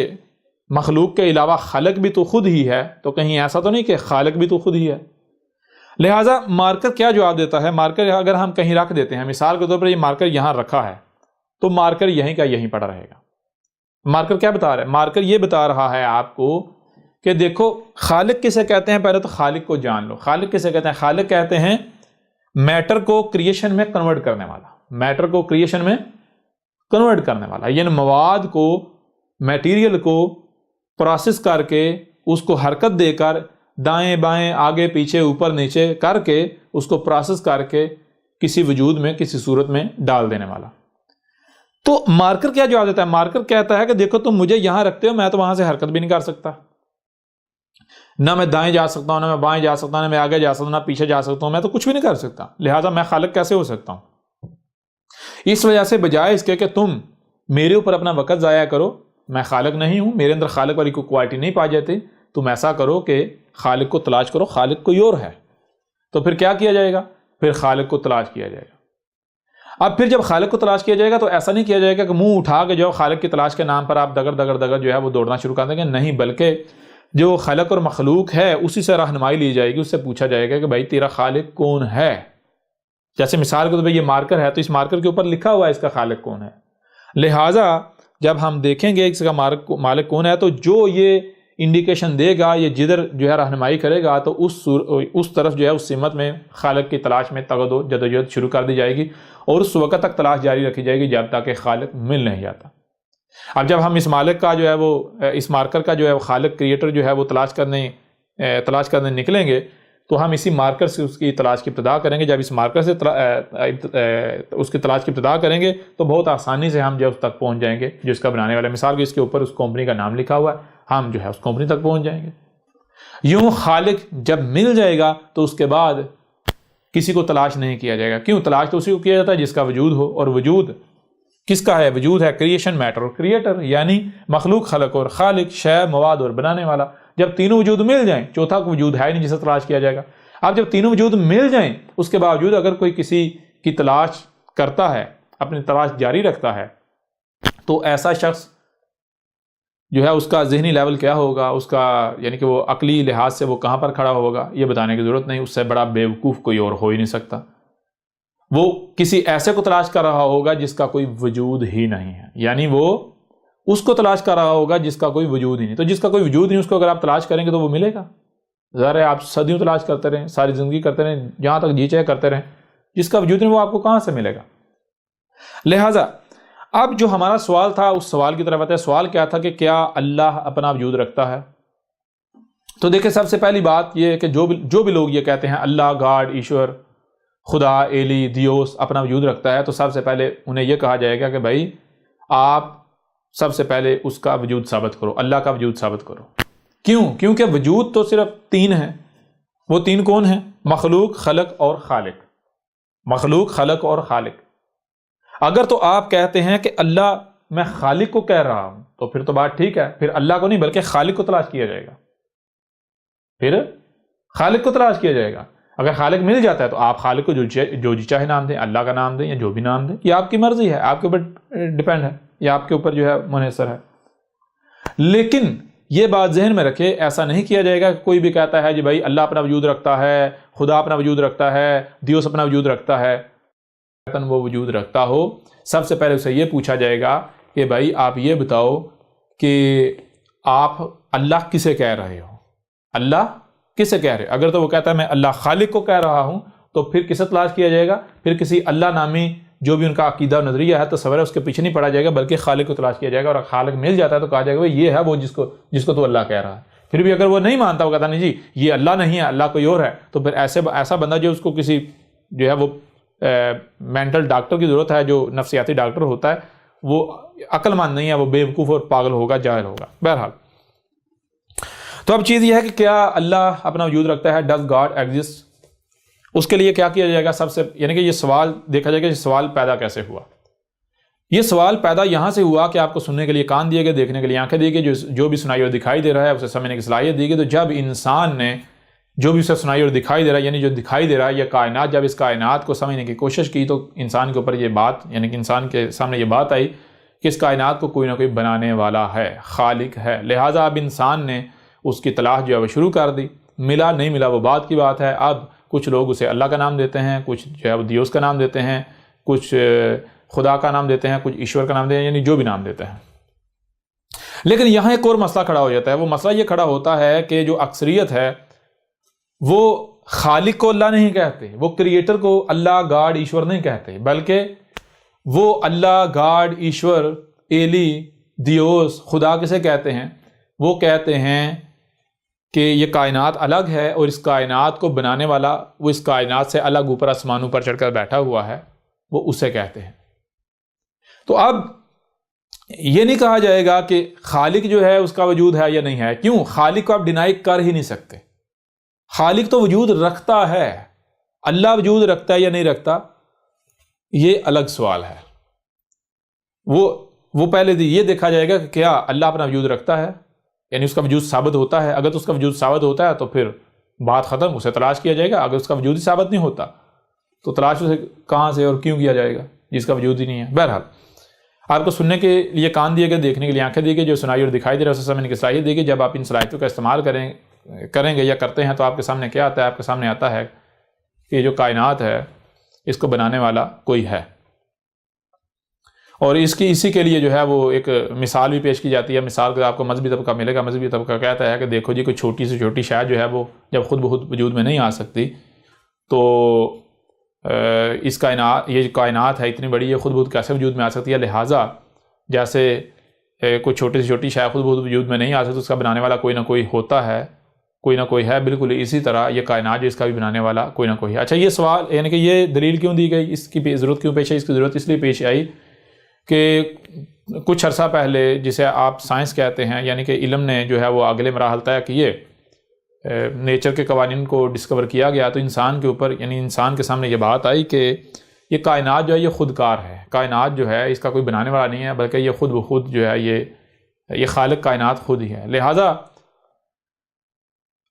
مخلوق کے علاوہ خالق بھی تو خود ہی ہے، تو کہیں ایسا تو نہیں کہ خالق بھی تو خود ہی ہے؟ لہٰذا مارکر کیا جواب دیتا ہے؟ مارکر اگر ہم کہیں رکھ دیتے ہیں، مثال کے طور پر یہ مارکر یہاں رکھا ہے، تو مارکر یہیں کا یہیں پڑا رہے گا۔ مارکر کیا بتا رہا ہے؟ مارکر یہ بتا رہا ہے آپ کو کہ دیکھو خالق کسے کہتے ہیں، پہلے تو خالق کو جان لو۔ خالق کسے کہتے ہیں؟ خالق کہتے ہیں میٹر کو کریشن میں کنورٹ کرنے والا، میٹر کو کریشن میں کنورٹ کرنے والا، یعنی مواد کو، میٹیریل کو پروسیس کر کے، اس کو حرکت دے کر، دائیں بائیں، آگے پیچھے، اوپر نیچے کر کے، اس کو پروسیس کر کے کسی وجود میں، کسی صورت میں ڈال دینے والا۔ تو مارکر کیا جواب دیتا ہے؟ مارکر کہتا ہے کہ دیکھو تم مجھے یہاں رکھتے ہو، میں تو وہاں سے حرکت بھی نہیں کر سکتا، نہ میں دائیں جا سکتا ہوں، نہ میں بائیں جا سکتا ہوں، نہ میں آگے جا سکتا ہوں، نہ پیچھے جا سکتا ہوں، میں تو کچھ بھی نہیں کر سکتا، لہٰذا میں خالق کیسے ہو سکتا ہوں؟ اس وجہ سے بجائے اس کے کہ تم میرے اوپر اپنا وقت ضائع کرو، میں خالق نہیں ہوں، میرے اندر خالق والی کوئی کوالٹی نہیں پائی جاتی، تم ایسا کرو کہ خالق کو تلاش کرو، خالق کوئی اور ہے۔ تو پھر کیا کیا جائے گا؟ پھر خالق کو تلاش کیا جائے گا۔ اب پھر جب خالق کو تلاش کیا جائے گا تو ایسا نہیں کیا جائے گا کہ منہ اٹھا کے جو خالق کی تلاش کے نام پر آپ دگڑ دگڑ دگڑ جو ہے وہ دوڑنا شروع کر دیں گے، نہیں، بلکہ جو خالق اور مخلوق ہے اسی سے رہنمائی لی جائے گی، اس سے پوچھا جائے گا کہ بھائی تیرا خالق کون ہے. جیسے مثال کے طور پہ یہ مارکر ہے تو اس مارکر کے اوپر لکھا ہوا ہے اس کا خالق کون ہے. لہٰذا جب ہم دیکھیں گے اس کا مالک کون ہے تو جو یہ انڈیکیشن دے گا، یہ جدھر جو ہے رہنمائی کرے گا تو اس طرف جو ہے اس سمت میں خالق کی تلاش میں جدوجہد شروع کر دی جائے گی، اور اس وقت تک تلاش جاری رکھی جائے گی جب تک کہ خالق مل نہیں جاتا. اب جب ہم اس مالک کا جو ہے وہ اس مارکر کا جو ہے وہ خالق کریٹر جو ہے وہ تلاش کرنے نکلیں گے تو ہم اسی مارکر سے اس کی تلاش کی ابتدا کریں گے. جب اس مارکر سے اس کی تلاش کی ابتدا کریں گے تو بہت آسانی سے ہم جو ہے اس تک پہنچ جائیں گے جو اس کا بنانے والا. مثال کے اس کے اوپر اس کمپنی کا نام لکھا ہوا ہے، ہم جو ہے اس کمپنی تک پہنچ جائیں گے. یوں خالق جب مل جائے گا تو اس کے بعد کسی کو تلاش نہیں کیا جائے گا. کیوں؟ تلاش تو اسی کو کیا جاتا ہے جس کا وجود ہو، اور وجود کس کا ہے؟ وجود ہے کریشن میٹر اور کریٹر، یعنی مخلوق، خلق اور خالق، شے، مواد اور بنانے والا. جب تینوں وجود مل جائیں، چوتھا وجود ہے نہیں جسے تلاش کیا جائے گا. اب جب تینوں وجود مل جائیں اس کے باوجود اگر کوئی کسی کی تلاش کرتا ہے، اپنی تلاش جاری رکھتا ہے، تو ایسا شخص جو ہے اس کا ذہنی لیول کیا ہوگا، اس کا یعنی کہ وہ عقلی لحاظ سے وہ کہاں پر کھڑا ہوگا یہ بتانے کی ضرورت نہیں. اس سے بڑا بیوقوف کوئی اور ہو ہی نہیں سکتا. وہ کسی ایسے کو تلاش کر رہا ہوگا جس کا کوئی وجود ہی نہیں ہے، یعنی وہ اس کو تلاش کر رہا ہوگا جس کا کوئی وجود ہی نہیں. تو جس کا کوئی وجود نہیں اس کو اگر آپ تلاش کریں گے تو وہ ملے گا؟ ظاہر ہے آپ صدیوں تلاش کرتے رہیں، ساری زندگی کرتے رہیں، جہاں تک جی چاہے کرتے رہیں، جس کا وجود نہیں وہ آپ کو کہاں سے ملے گا؟ لہٰذا اب جو ہمارا سوال تھا اس سوال کی طرف آتے ہیں. سوال کیا تھا کہ کیا اللہ اپنا وجود رکھتا ہے؟ تو دیکھیں سب سے پہلی بات یہ ہے کہ جو بھی لوگ یہ کہتے ہیں اللہ، گاڈ، ایشور، خدا، ایلی، دیوس اپنا وجود رکھتا ہے، تو سب سے پہلے انہیں یہ کہا جائے گا کہ بھائی آپ سب سے پہلے اس کا وجود ثابت کرو، اللہ کا وجود ثابت کرو. کیوں؟ کیونکہ وجود تو صرف تین ہیں. وہ تین کون ہیں؟ مخلوق، خلق اور خالق. مخلوق، خلق اور خالق. اگر تو آپ کہتے ہیں کہ اللہ میں خالق کو کہہ رہا ہوں تو پھر تو بات ٹھیک ہے، پھر اللہ کو نہیں بلکہ خالق کو تلاش کیا جائے گا. پھر خالق کو تلاش کیا جائے گا. اگر خالق مل جاتا ہے تو آپ خالق کو جو جی چاہے نام دیں، اللہ کا نام دیں یا جو بھی نام دیں، یہ آپ کی مرضی ہے، آپ کے اوپر ڈیپینڈ ہے، یہ آپ کے اوپر جو ہے منحصر ہے. لیکن یہ بات ذہن میں رکھے، ایسا نہیں کیا جائے گا کہ کوئی بھی کہتا ہے جی بھائی اللہ اپنا وجود رکھتا ہے، خدا اپنا وجود رکھتا ہے، دیوس اپنا وجود رکھتا ہے. وہ وجود رکھتا ہو سب سے پہلے اسے یہ پوچھا جائے گا کہ بھائی آپ یہ بتاؤ کہ آپ اللہ کسے کہہ رہے ہو؟ اللہ کسے کہہ رہے ہو؟ اگر تو وہ کہتا ہے میں اللہ خالق کو کہہ رہا ہوں تو پھر کسے تلاش کیا جائے گا؟ پھر کسی اللہ نامی جو بھی ان کا عقیدہ و نظریہ ہے تصور ہے اس کے پیچھے نہیں پڑا جائے گا بلکہ خالق کو تلاش کیا جائے گا. اور خالق مل جاتا ہے تو کہا جائے گا یہ ہے وہ جس کو تو اللہ کہہ رہا ہے. پھر بھی اگر وہ نہیں مانتا، وہ کہتا نہیں جی یہ اللہ نہیں ہے، اللہ کوئی اور ہے، تو پھر ایسا بندہ جو اس کو کسی جو ہے وہ مینٹل ڈاکٹر کی ضرورت ہے، جو نفسیاتی ڈاکٹر ہوتا ہے، وہ عقل مند نہیں ہے، وہ بیوقوف اور پاگل ہوگا، جاہل ہوگا. بہرحال تو اب چیز یہ ہے کہ کیا اللہ اپنا وجود رکھتا ہے؟ Does God exist? اس کے لیے کیا کیا جائے گا؟ سب سے یعنی کہ یہ سوال دیکھا جائے گا، یہ سوال پیدا کیسے ہوا. یہ سوال پیدا یہاں سے ہوا کہ آپ کو سننے کے لیے کان دیے گئے، دیکھنے کے لیے آنکھیں دی گئی، جو بھی سنائی اور دکھائی دے رہا ہے اسے سمجھنے کی صلاحیت دی گئی. تو جب انسان نے جو بھی اسے سنائی اور دکھائی دے رہا ہے، یعنی جو دکھائی دے رہا ہے، یہ کائنات، جب اس کائنات کو سمجھنے کی کوشش کی تو انسان کے اوپر یہ بات، یعنی کہ انسان کے سامنے یہ بات آئی کہ اس کائنات کو کوئی نہ کوئی بنانے والا ہے، خالق ہے. لہٰذا اب انسان نے اس کی تلاش جو ہے وہ شروع کر دی. ملا نہیں ملا وہ بات کی بات ہے. اب کچھ لوگ اسے اللہ کا نام دیتے ہیں، کچھ جو ہے وہ دیوس کا نام دیتے ہیں، کچھ خدا کا نام دیتے ہیں، کچھ ایشور کا نام دیتے ہیں، یعنی جو بھی نام دیتے ہیں. لیکن یہاں ایک اور مسئلہ کھڑا ہو جاتا ہے. وہ مسئلہ یہ کھڑا ہوتا ہے کہ جو اکثریت ہے وہ خالق کو اللہ نہیں کہتے، وہ کریٹر کو اللہ، گاڈ، ایشور نہیں کہتے، بلکہ وہ اللہ، گاڈ، ایشور، ایلی، دیوس، خدا کسے کہتے ہیں؟ وہ کہتے ہیں کہ یہ کائنات الگ ہے اور اس کائنات کو بنانے والا وہ اس کائنات سے الگ اوپر آسمانوں پر چڑھ کر بیٹھا ہوا ہے، وہ اسے کہتے ہیں. تو اب یہ نہیں کہا جائے گا کہ خالق جو ہے اس کا وجود ہے یا نہیں ہے. کیوں؟ خالق کو آپ ڈینائی کر ہی نہیں سکتے. خالق تو وجود رکھتا ہے، اللہ وجود رکھتا ہے یا نہیں رکھتا یہ الگ سوال ہے. وہ پہلے یہ دیکھا جائے گا کہ کیا اللہ اپنا وجود رکھتا ہے، یعنی اس کا وجود ثابت ہوتا ہے. اگر تو اس کا وجود ثابت ہوتا ہے تو پھر بات ختم، اسے تلاش کیا جائے گا. اگر اس کا وجود ہی ثابت نہیں ہوتا تو تلاش اسے کہاں سے اور کیوں کیا جائے گا جس کا وجود ہی نہیں ہے. بہرحال آپ کو سننے کے لیے کان دیے گئے، دیکھنے کے لیے آنکھیں دی گئی، جو سنائی اور دکھائی دے رہا ہے اسے سمجھنے کی صلاحیت دی گئی۔ جب آپ ان صلاحیتوں کا استعمال کریں گے یا کرتے ہیں تو آپ کے سامنے کیا آتا ہے؟ آپ کے سامنے آتا ہے کہ جو کائنات ہے اس کو بنانے والا کوئی ہے، اور اسی کے لیے جو ہے وہ ایک مثال بھی پیش کی جاتی ہے۔ مثال کا آپ کو مذہبی طبقہ ملے گا، مذہبی طبقہ کہتا ہے کہ دیکھو جی کوئی چھوٹی سے چھوٹی شے جو ہے وہ جب خود بخود وجود میں نہیں آ سکتی تو اس کائنات، یہ کائنات ہے اتنی بڑی، یہ خود بخود کیسے وجود میں آ سکتی ہے؟ لہٰذا جیسے کوئی چھوٹی سے چھوٹی شے خود بخود وجود میں نہیں آ سکتی، اس کا بنانے والا کوئی نہ کوئی ہوتا ہے، کوئی نہ کوئی ہے، بالکل اسی طرح یہ کائنات جو اس کا بھی بنانے والا کوئی نہ کوئی ہے۔ اچھا، یہ سوال یعنی کہ یہ دلیل کیوں دی گئی، اس کی ضرورت کیوں پیش آئی؟ اس کی ضرورت اس لیے پیش آئی کہ کچھ عرصہ پہلے جسے آپ سائنس کہتے ہیں، یعنی کہ علم نے جو ہے وہ اگلے مراحل طے کیے، نیچر کے قوانین کو ڈسکور کیا گیا، تو انسان کے اوپر یعنی انسان کے سامنے یہ بات آئی کہ یہ کائنات جو ہے یہ خودکار ہے، کائنات جو ہے اس کا کوئی بنانے والا نہیں ہے، بلکہ یہ خود بخود جو ہے یہ خالق کائنات خود ہی ہے۔ لہٰذا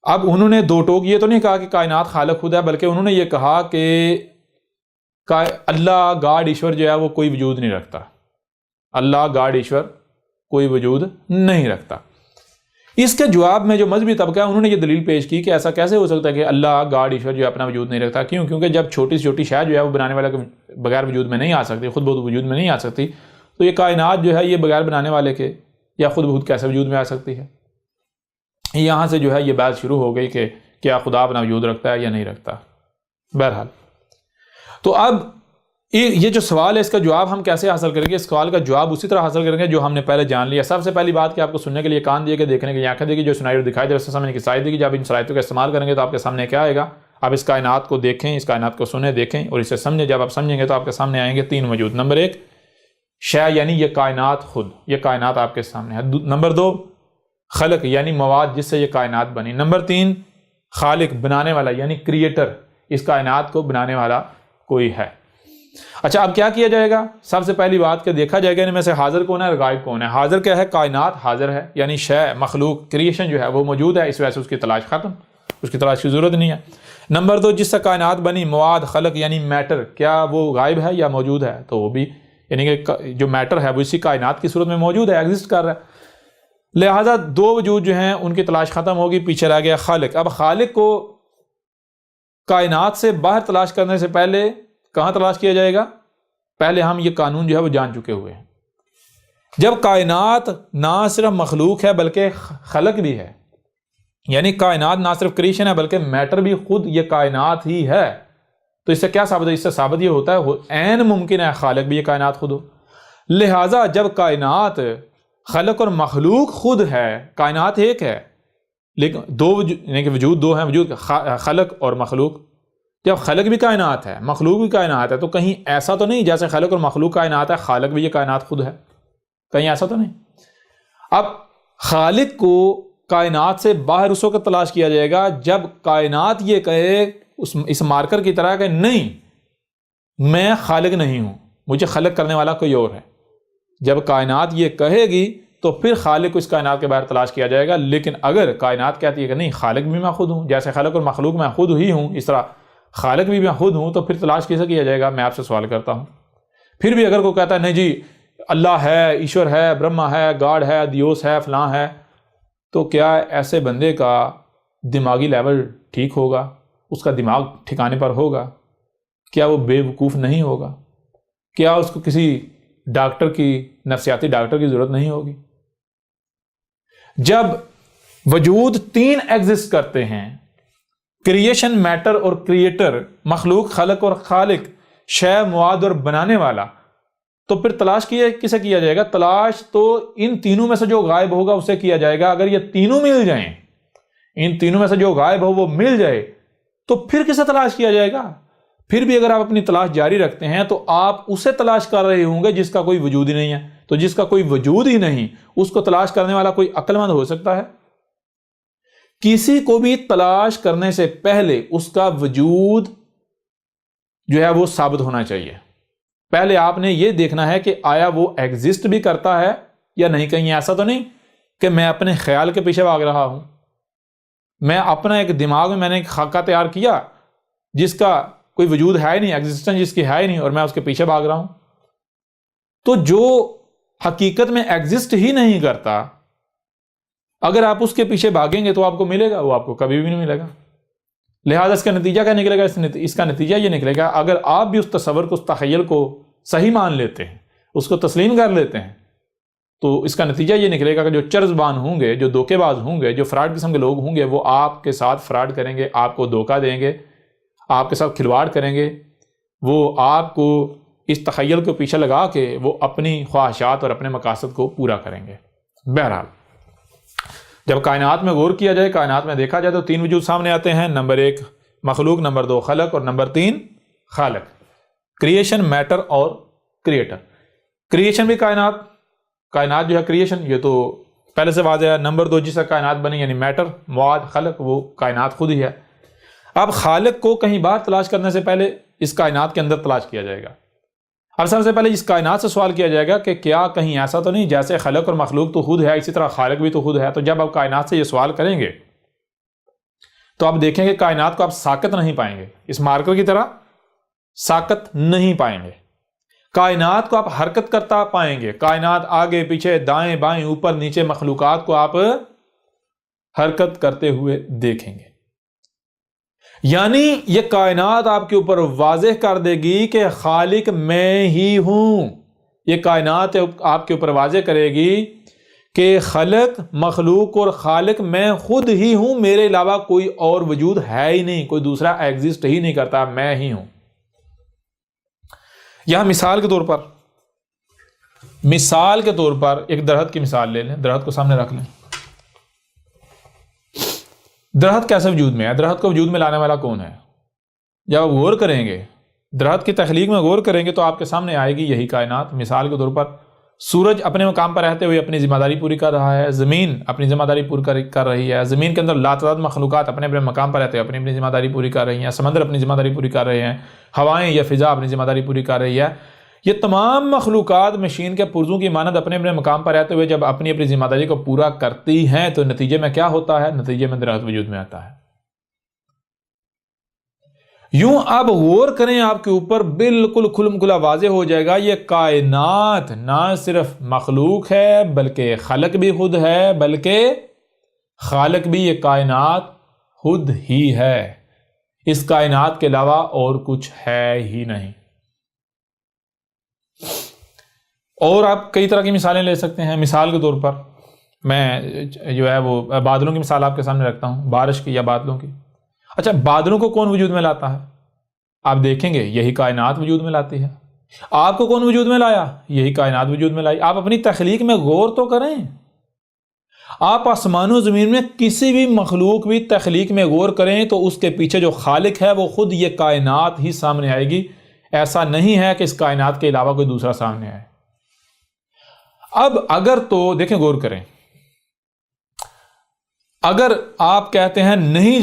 اب انہوں نے دو ٹوک یہ تو نہیں کہا کہ کائنات خالق خود ہے، بلکہ انہوں نے یہ کہا کہ اللہ گاڈ ایشور جو ہے وہ کوئی وجود نہیں رکھتا، اللہ گاڈ ایشور کوئی وجود نہیں رکھتا۔ اس کے جواب میں جو مذہبی طبقہ ہے انہوں نے یہ دلیل پیش کی کہ ایسا کیسے ہو سکتا ہے کہ اللہ گاڈ ایشور جو ہے اپنا وجود نہیں رکھتا؟ کیوں؟ کیونکہ جب چھوٹی سے چھوٹی شے جو ہے وہ بنانے والے کے بغیر وجود میں نہیں آ سکتی، خود بخود وجود میں نہیں آ سکتی، تو یہ کائنات جو ہے یہ بغیر بنانے والے کے یا خود بخود کیسے وجود میں آ سکتی ہے؟ یہاں سے جو ہے یہ بات شروع ہو گئی کہ کیا خدا اپنا وجود رکھتا ہے یا نہیں رکھتا۔ بہرحال تو اب یہ جو سوال ہے اس کا جواب ہم کیسے حاصل کریں گے؟ اس سوال کا جواب اسی طرح حاصل کریں گے جو ہم نے پہلے جان لیا۔ سب سے پہلی بات کہ آپ کو سننے کے لیے کان دیے گئے، دیکھنے کے لیے آنکھیں دی گئی، جو سنائی اور دکھائی دے رہا ہے اسے سمجھنے کی صلاحیت دی گئی۔ جب ان صلاحیتوں کا استعمال کریں گے تو آپ کے سامنے کیا آئے گا؟ آپ اس کائنات کو دیکھیں، اس کائنات کو سنیں، دیکھیں اور اسے سمجھیں۔ جب آپ سمجھیں گے تو آپ کے سامنے آئیں گے تین وجود۔ نمبر ایک شے یعنی یہ کائنات خود، یہ کائنات آپ کے سامنے ہے۔ نمبر دو خلق یعنی مواد جس سے یہ کائنات بنی۔ نمبر تین خالق بنانے والا یعنی کریٹر، اس کائنات کو بنانے والا کوئی ہے۔ اچھا، اب کیا کیا جائے گا؟ سب سے پہلی بات کہ دیکھا جائے گا ان میں سے حاضر کون ہے اور غائب کون ہے۔ حاضر کیا ہے؟ کائنات حاضر ہے، یعنی شے مخلوق کریشن جو ہے وہ موجود ہے، اس وجہ سے اس کی تلاش ختم، اس کی تلاش کی ضرورت نہیں ہے۔ نمبر دو جس سے کائنات بنی مواد خلق یعنی میٹر، کیا وہ غائب ہے یا موجود ہے؟ تو وہ بھی یعنی کہ جو میٹر ہے وہ اسی کائنات کی صورت میں موجود ہے، ایگزسٹ کر رہا ہے۔ لہٰذا دو وجود جو ہیں ان کی تلاش ختم ہوگی، پیچھے رہ گیا خالق۔ اب خالق کو کائنات سے باہر تلاش کرنے سے پہلے کہاں تلاش کیا جائے گا؟ پہلے ہم یہ قانون جو ہے وہ جان چکے ہوئے ہیں۔ جب کائنات نہ صرف مخلوق ہے بلکہ خلق بھی ہے، یعنی کائنات نہ صرف کریشن ہے بلکہ میٹر بھی خود یہ کائنات ہی ہے، تو اس سے کیا ثابت ہے؟ اس سے ثابت یہ ہوتا ہے عین ممکن ہے خالق بھی یہ کائنات خود ہو۔ لہٰذا جب کائنات خلق اور مخلوق خود ہے، کائنات ایک ہے لیکن دو یعنی کہ وجود دو ہیں، وجود خلق اور مخلوق۔ جب خلق بھی کائنات ہے، مخلوق بھی کائنات ہے، تو کہیں ایسا تو نہیں جیسے خلق اور مخلوق کائنات ہے خالق بھی یہ کائنات خود ہے؟ کہیں ایسا تو نہیں۔ اب خالق کو کائنات سے باہر اس وقت تلاش کیا جائے گا جب کائنات یہ کہے اس مارکر کی طرح کہ نہیں، میں خالق نہیں ہوں، مجھے خلق کرنے والا کوئی اور ہے۔ جب کائنات یہ کہے گی تو پھر خالق کو اس کائنات کے باہر تلاش کیا جائے گا۔ لیکن اگر کائنات کہتی ہے کہ نہیں، خالق بھی میں خود ہوں، جیسے خلق اور مخلوق میں خود ہی ہوں اس طرح خالق بھی میں خود ہوں، تو پھر تلاش کیسے کیا جائے گا؟ میں آپ سے سوال کرتا ہوں۔ پھر بھی اگر کوئی کہتا ہے نہیں جی اللہ ہے، ایشور ہے، برہما ہے، گاڈ ہے، دیوس ہے، فلاں ہے، تو کیا ایسے بندے کا دماغی لیول ٹھیک ہوگا؟ اس کا دماغ ٹھکانے پر ہوگا؟ کیا وہ بے وقوف نہیں ہوگا؟ کیا اس کو کسی ڈاکٹر کی، نفسیاتی ڈاکٹر کی ضرورت نہیں ہوگی؟ جب وجود تین ایگزسٹ کرتے ہیں، کریشن، میٹر اور کریٹر، مخلوق، خلق اور خالق، شے، مواد اور بنانے والا، تو پھر تلاش کسے کیا جائے گا؟ تلاش تو ان تینوں میں سے جو غائب ہوگا اسے کیا جائے گا۔ اگر یہ تینوں مل جائیں، ان تینوں میں سے جو غائب ہو وہ مل جائے، تو پھر کسے تلاش کیا جائے گا؟ پھر بھی اگر آپ اپنی تلاش جاری رکھتے ہیں تو آپ اسے تلاش کر رہے ہوں گے جس کا کوئی وجود ہی نہیں ہے۔ تو جس کا کوئی وجود ہی نہیں، اس کو تلاش کرنے والا کوئی عقل مند ہو سکتا ہے؟ کسی کو بھی تلاش کرنے سے پہلے اس کا وجود جو ہے وہ ثابت ہونا چاہیے۔ پہلے آپ نے یہ دیکھنا ہے کہ آیا وہ ایگزسٹ بھی کرتا ہے یا نہیں۔ کہیں ایسا تو نہیں کہ میں اپنے خیال کے پیچھے بھاگ رہا ہوں، میں اپنا ایک دماغ میں نے ایک خاکہ تیار کیا جس کا کوئی وجود ہے ہی نہیں، ایگزسٹنس جس کی ہے ہی نہیں، اور میں اس کے پیچھے بھاگ رہا ہوں۔ تو جو حقیقت میں ایگزسٹ ہی نہیں کرتا، اگر آپ اس کے پیچھے بھاگیں گے تو آپ کو ملے گا، وہ آپ کو کبھی بھی نہیں ملے گا۔ لہٰذا اس کا نتیجہ کیا نکلے گا؟ اس کا نتیجہ یہ نکلے گا، اگر آپ بھی اس تصور کو، اس تخیل کو صحیح مان لیتے ہیں، اس کو تسلیم کر لیتے ہیں، تو اس کا نتیجہ یہ نکلے گا کہ جو چرزبان ہوں گے، جو دھوکے باز ہوں گے، جو فراڈ قسم کے لوگ ہوں گے، وہ آپ کے ساتھ فراڈ کریں گے، آپ کو دھوکہ دیں گے، آپ کے ساتھ کھلواڑ کریں گے، وہ آپ کو اس تخیل کو پیچھے لگا کے وہ اپنی خواہشات اور اپنے مقاصد کو پورا کریں گے۔ بہرحال جب کائنات میں غور کیا جائے، کائنات میں دیکھا جائے تو تین وجود سامنے آتے ہیں، نمبر 1 مخلوق، نمبر 2 خلق، اور نمبر 3 خالق۔ کریشن، میٹر اور کریٹر۔ کریشن بھی کائنات جو ہے کریشن، یہ تو پہلے سے واضح ہے۔ نمبر 2 جس سے کائنات بنی یعنی میٹر، مواد، خلق، وہ کائنات خود ہی ہے۔ اب خالق کو کہیں باہر تلاش کرنے سے پہلے اس کائنات کے اندر تلاش کیا جائے گا۔ اب سب سے پہلے اس کائنات سے سوال کیا جائے گا کہ کیا کہیں ایسا تو نہیں جیسے خلق اور مخلوق تو خود ہے، اسی طرح خالق بھی تو خود ہے؟ تو جب آپ کائنات سے یہ سوال کریں گے تو آپ دیکھیں گے کائنات کو آپ ساکت نہیں پائیں گے، اس مارکر کی طرح ساکت نہیں پائیں گے۔ کائنات کو آپ حرکت کرتا پائیں گے، کائنات آگے پیچھے دائیں بائیں اوپر نیچے مخلوقات کو آپ حرکت کرتے ہوئے دیکھیں گے۔ یعنی یہ کائنات آپ کے اوپر واضح کر دے گی کہ خالق میں ہی ہوں۔ یہ کائنات آپ کے اوپر واضح کرے گی کہ خلق، مخلوق اور خالق میں خود ہی ہوں، میرے علاوہ کوئی اور وجود ہے ہی نہیں، کوئی دوسرا ایگزسٹ ہی نہیں کرتا، میں ہی ہوں۔ یہاں مثال کے طور پر ایک درخت کی مثال لے لیں، درخت کو سامنے رکھ لیں۔ درخت کیسے وجود میں ہے؟ درخت کو وجود میں لانے والا کون ہے؟ جب آپ غور کریں گے، درخت کی تخلیق میں غور کریں گے تو آپ کے سامنے آئے گی یہی کائنات۔ مثال کے طور پر سورج اپنے مقام پر رہتے ہوئے اپنی ذمہ داری پوری کر رہا ہے، زمین اپنی ذمہ داری پوری کر رہی ہے، زمین کے اندر لاتعداد مخلوقات اپنے اپنے مقام پر رہتے ہوئے اپنی ذمہ داری پوری کر رہی ہیں، سمندر اپنی ذمہ داری پوری کر رہے ہیں، ہوائیں یا فضا اپنی ذمہ داری پوری کر رہی ہے۔ یہ تمام مخلوقات مشین کے پرزوں کی مانند اپنے اپنے مقام پر رہتے ہوئے جب اپنی اپنی ذمہ داری کو پورا کرتی ہیں تو نتیجے میں کیا ہوتا ہے؟ نتیجے میں درخت وجود میں آتا ہے۔ یوں آپ غور کریں، آپ کے اوپر بالکل کھلم کھلا واضح ہو جائے گا یہ کائنات نہ صرف مخلوق ہے بلکہ خلق بھی خود ہے، بلکہ خالق بھی یہ کائنات خود ہی ہے، اس کائنات کے علاوہ اور کچھ ہے ہی نہیں۔ اور آپ کئی طرح کی مثالیں لے سکتے ہیں۔ مثال کے طور پر میں جو ہے وہ بادلوں کی مثال آپ کے سامنے رکھتا ہوں، بارش کی یا بادلوں کی۔ اچھا، بادلوں کو کون وجود میں لاتا ہے؟ آپ دیکھیں گے یہی کائنات وجود میں لاتی ہے۔ آپ کو کون وجود میں لایا؟ یہی کائنات وجود میں لائی۔ آپ اپنی تخلیق میں غور تو کریں، آپ آسمان و زمین میں کسی بھی مخلوق بھی تخلیق میں غور کریں تو اس کے پیچھے جو خالق ہے وہ خود یہ کائنات ہی سامنے آئے گی۔ ایسا نہیں ہے کہ اس کائنات کے علاوہ کوئی دوسرا سامنے آئے۔ اب اگر تو دیکھیں، غور کریں، اگر آپ کہتے ہیں نہیں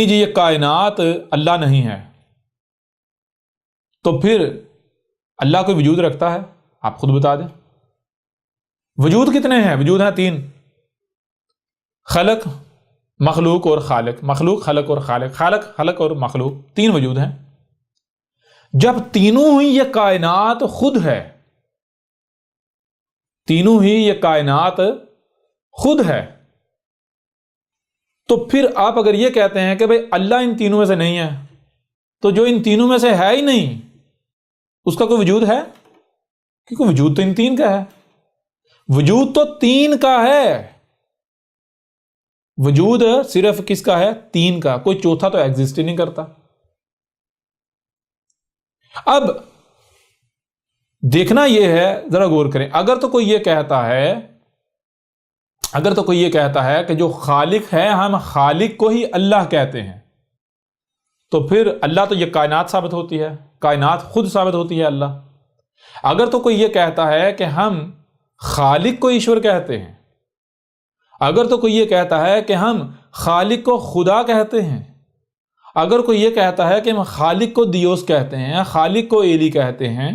جی یہ کائنات اللہ نہیں ہے، تو پھر اللہ کوئی وجود رکھتا ہے؟ آپ خود بتا دیں۔ وجود کتنے ہیں؟ وجود ہیں 3، خلق، مخلوق اور خالق۔ مخلوق، خلق اور خالق، خلق اور مخلوق، 3 وجود ہیں۔ جب تینوں ہی یہ کائنات خود ہے، تینوں ہی یہ کائنات خود ہے، تو پھر آپ اگر یہ کہتے ہیں کہ بھئی اللہ ان تینوں میں سے نہیں ہے، تو جو ان تینوں میں سے ہے ہی نہیں اس کا کوئی وجود ہے؟ کیونکہ وجود تو ان 3 کا ہے، وجود تو 3 کا ہے، وجود صرف کس کا ہے؟ 3 کا، کوئی چوتھا تو ایگزسٹ ہی نہیں کرتا۔ اب دیکھنا یہ ہے، ذرا غور کریں، اگر تو کوئی یہ کہتا ہے کہ جو خالق ہے ہم خالق کو ہی اللہ کہتے ہیں، تو پھر اللہ تو یہ کائنات ثابت ہوتی ہے، کائنات خود ثابت ہوتی ہے اللہ۔ اگر تو کوئی یہ کہتا ہے کہ ہم خالق کو ایشور کہتے ہیں، اگر تو کوئی یہ کہتا ہے کہ ہم خالق کو خدا کہتے ہیں، اگر کوئی یہ کہتا ہے کہ ہم خالق کو دیوس کہتے ہیں، خالق کو ایلی کہتے ہیں،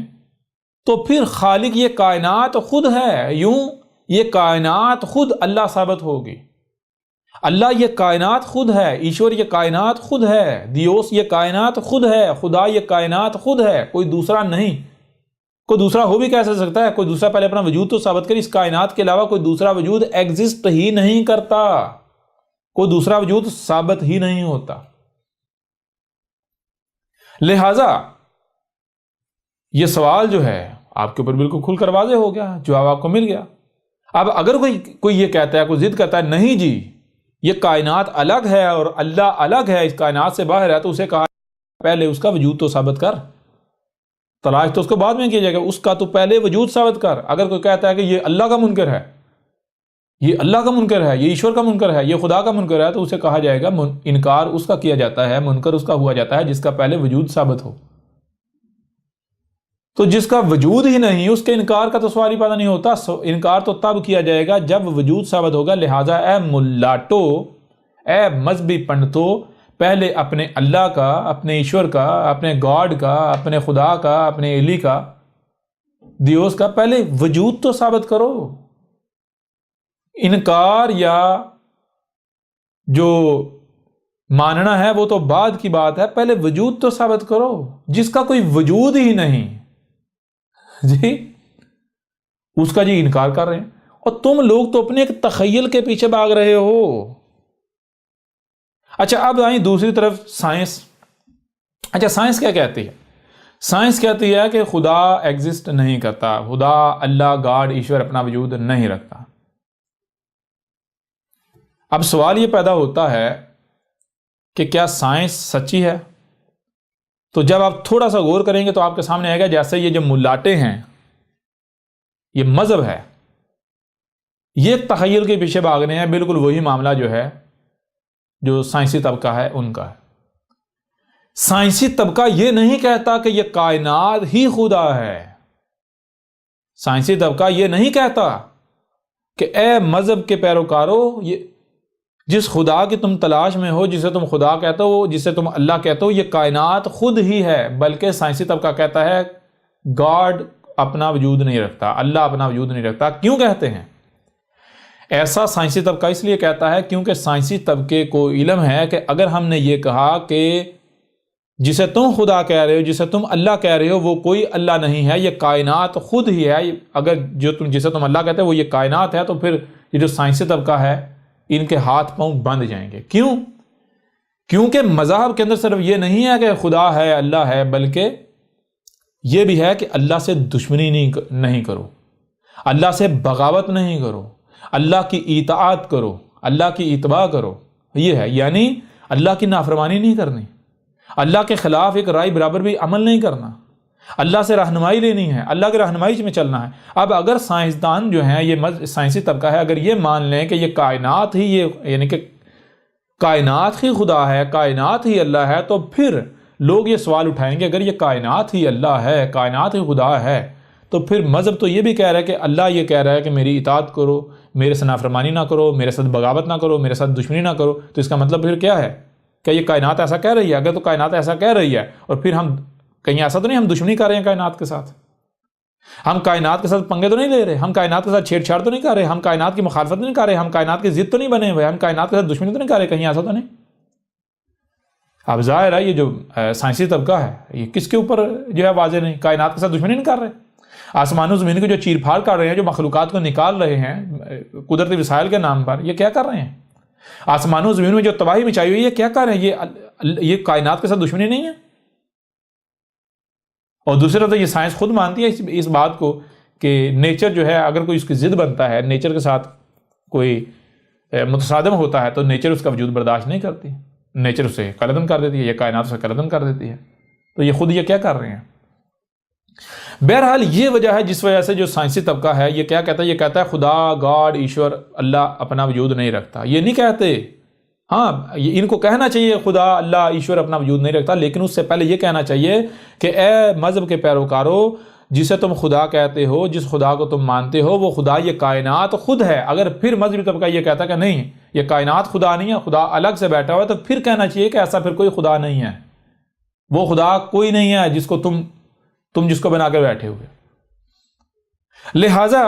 تو پھر خالق یہ کائنات خود ہے، یوں یہ کائنات خود اللہ ثابت ہوگی۔ اللہ یہ کائنات خود ہے، ایشور یہ کائنات خود ہے، دیوس یہ کائنات خود ہے، خدا یہ کائنات خود ہے، کوئی دوسرا نہیں، کوئی دوسرا ہو بھی کیسے سکتا ہے؟ کوئی دوسرا پہلے اپنا وجود تو ثابت کرے. اس کائنات کے علاوہ کوئی دوسرا وجود ایگزسٹ ہی نہیں کرتا، کوئی دوسرا وجود ثابت ہی نہیں ہوتا. لہذا یہ سوال جو ہے آپ کے اوپر بالکل کھل کر واضح ہو گیا، جواب آپ کو مل گیا. اب اگر کوئی یہ کہتا ہے، کوئی ضد کرتا ہے نہیں جی یہ کائنات الگ ہے اور اللہ الگ ہے، اس کائنات سے باہر ہے، تو اسے کہا پہلے اس کا وجود تو ثابت کر. تلاش تو اس کو بعد میں کیا جائے گا، اس کا تو پہلے وجود ثابت کر. اگر کوئی کہتا ہے کہ یہ اللہ کا منکر ہے، یہ اللہ کا منکر ہے، یہ ایشور کا منکر ہے، یہ خدا کا منکر ہے، تو اسے کہا جائے گا انکار اس کا کیا جاتا ہے، منکر اس کا ہوا جاتا ہے جس کا پہلے وجود ثابت ہو. تو جس کا وجود ہی نہیں اس کے انکار کا تو سوال ہی پیدا نہیں ہوتا. انکار تو تب کیا جائے گا جب وجود ثابت ہوگا. لہٰذا اے ملاٹو، اے مذہبی پنڈتو، پہلے اپنے اللہ کا، اپنے ایشور کا، اپنے گاڈ کا، اپنے خدا کا، اپنے الہ کا، دیوس کا پہلے وجود تو ثابت کرو. انکار یا جو ماننا ہے وہ تو بعد کی بات ہے، پہلے وجود تو ثابت کرو. جس کا کوئی وجود ہی نہیں جی اس کا جی انکار کر رہے ہیں. اور تم لوگ تو اپنے ایک تخیل کے پیچھے بھاگ رہے ہو. اچھا اب آئیں دوسری طرف سائنس. اچھا سائنس کیا کہتی ہے؟ سائنس کہتی ہے کہ خدا ایگزسٹ نہیں کرتا، خدا، اللہ، گاڈ، ایشور اپنا وجود نہیں رکھتا. اب سوال یہ پیدا ہوتا ہے کہ کیا سائنس سچی ہے؟ تو جب آپ تھوڑا سا غور کریں گے تو آپ کے سامنے آئے گا جیسے یہ جو ملاٹے ہیں، یہ مذہب ہے، یہ تخیل کے پیچھے بھاگنے ہیں. بالکل وہی معاملہ جو ہے جو سائنسی طبقہ ہے ان کا ہے. سائنسی طبقہ یہ نہیں کہتا کہ یہ کائنات ہی خدا ہے. سائنسی طبقہ یہ نہیں کہتا کہ اے مذہب کے پیروکارو، یہ جس خدا کی تم تلاش میں ہو، جسے تم خدا کہتے ہو، جسے تم اللہ کہتے ہو، یہ کائنات خود ہی ہے. بلکہ سائنسی طبقہ کہتا ہے گاڈ اپنا وجود نہیں رکھتا، اللہ اپنا وجود نہیں رکھتا. کیوں کہتے ہیں ایسا؟ سائنسی طبقہ اس لیے کہتا ہے کیونکہ سائنسی طبقے کو علم ہے کہ اگر ہم نے یہ کہا کہ جسے تم خدا کہہ رہے ہو، جسے تم اللہ کہہ رہے ہو، وہ کوئی اللہ نہیں ہے، یہ کائنات خود ہی ہے. اگر جسے تم اللہ کہتے ہو وہ یہ کائنات ہے، تو پھر یہ جو سائنسی طبقہ ہے ان کے ہاتھ پاؤں بند جائیں گے. کیوں؟ کیونکہ مذہب کے اندر صرف یہ نہیں ہے کہ خدا ہے، اللہ ہے، بلکہ یہ بھی ہے کہ اللہ سے دشمنی نہیں کرو، اللہ سے بغاوت نہیں کرو، اللہ کی اطاعت کرو، اللہ کی اتباع کرو. یہ ہے یعنی اللہ کی نافرمانی نہیں کرنی، اللہ کے خلاف ایک رائے برابر بھی عمل نہیں کرنا، اللہ سے رہنمائی لینی ہے، اللہ کی رہنمائی میں چلنا ہے. اب اگر سائنسدان جو ہیں، یہ سائنسی طبقہ ہے، اگر یہ مان لیں کہ یہ کائنات ہی، یہ یعنی کہ کائنات ہی خدا ہے، کائنات ہی اللہ ہے، تو پھر لوگ یہ سوال اٹھائیں گے اگر یہ کائنات ہی اللہ ہے، کائنات ہی خدا ہے، تو پھر مذہب تو یہ بھی کہہ رہا ہے کہ اللہ یہ کہہ رہا ہے کہ میری اطاعت کرو، میرے سے نافرمانی نہ کرو، میرے ساتھ بغاوت نہ کرو، میرے ساتھ دشمنی نہ کرو. تو اس کا مطلب پھر کیا ہے؟ کہ یہ کائنات ایسا کہہ رہی ہے. اگر تو کائنات ایسا کہہ رہی ہے اور پھر ہم کہیں ایسا تو نہیں ہم دشمنی کر رہے ہیں کائنات کے ساتھ، ہم کائنات کے ساتھ پنگے تو نہیں لے رہے، ہم کائنات کے ساتھ چھیڑ چھاڑ تو نہیں کر رہے، ہم کائنات کی مخالفت نہیں کر رہے، ہم کائنات کی ضد تو نہیں بنے ہوئے، ہم کائنات کے ساتھ دشمنی تو نہیں کر رہے، کہیں ایسا تو نہیں. اب ظاہر ہے یہ جو سائنسی طبقہ ہے یہ کس کے اوپر جو ہے واضح نہیں، کائنات کے ساتھ دشمنی نہیں کر رہے. آسمان و زمین کو جو چیر پھاڑ کر رہے ہیں، جو مخلوقات کو نکال رہے ہیں قدرتی وسائل کے نام پر، یہ کیا کر رہے ہیں؟ آسمان و زمین میں جو تباہی مچائی ہوئی ہے، یہ کیا کر رہے ہیں؟ یہ کائنات کے ساتھ دشمنی نہیں ہے. اور دوسری طرف یہ سائنس خود مانتی ہے اس بات کو کہ نیچر جو ہے اگر کوئی اس کی ضد بنتا ہے، نیچر کے ساتھ کوئی متصادم ہوتا ہے، تو نیچر اس کا وجود برداشت نہیں کرتی، نیچر اسے قلعدم کر دیتی ہے، یہ کائنات اسے قلعدم کر دیتی ہے. تو یہ خود یہ کیا کر رہے ہیں؟ بہرحال یہ وجہ ہے جس وجہ سے جو سائنسی طبقہ ہے یہ کیا کہتا ہے؟ یہ کہتا ہے خدا، گاڈ، ایشور، اللہ اپنا وجود نہیں رکھتا. یہ نہیں کہتے، ہاں ان کو کہنا چاہیے خدا، اللہ، ایشور اپنا وجود نہیں رکھتا، لیکن اس سے پہلے یہ کہنا چاہیے کہ اے مذہب کے پیروکارو، جسے تم خدا کہتے ہو، جس خدا کو تم مانتے ہو، وہ خدا یہ کائنات خود ہے. اگر پھر مذہبی طبقہ یہ کہتا کہ نہیں یہ کائنات خدا نہیں ہے، خدا الگ سے بیٹھا ہوا ہے، تو پھر کہنا چاہیے کہ ایسا پھر کوئی خدا نہیں ہے، وہ خدا کوئی نہیں ہے جس کو تم جس کو بنا کر بیٹھے ہوئے. لہذا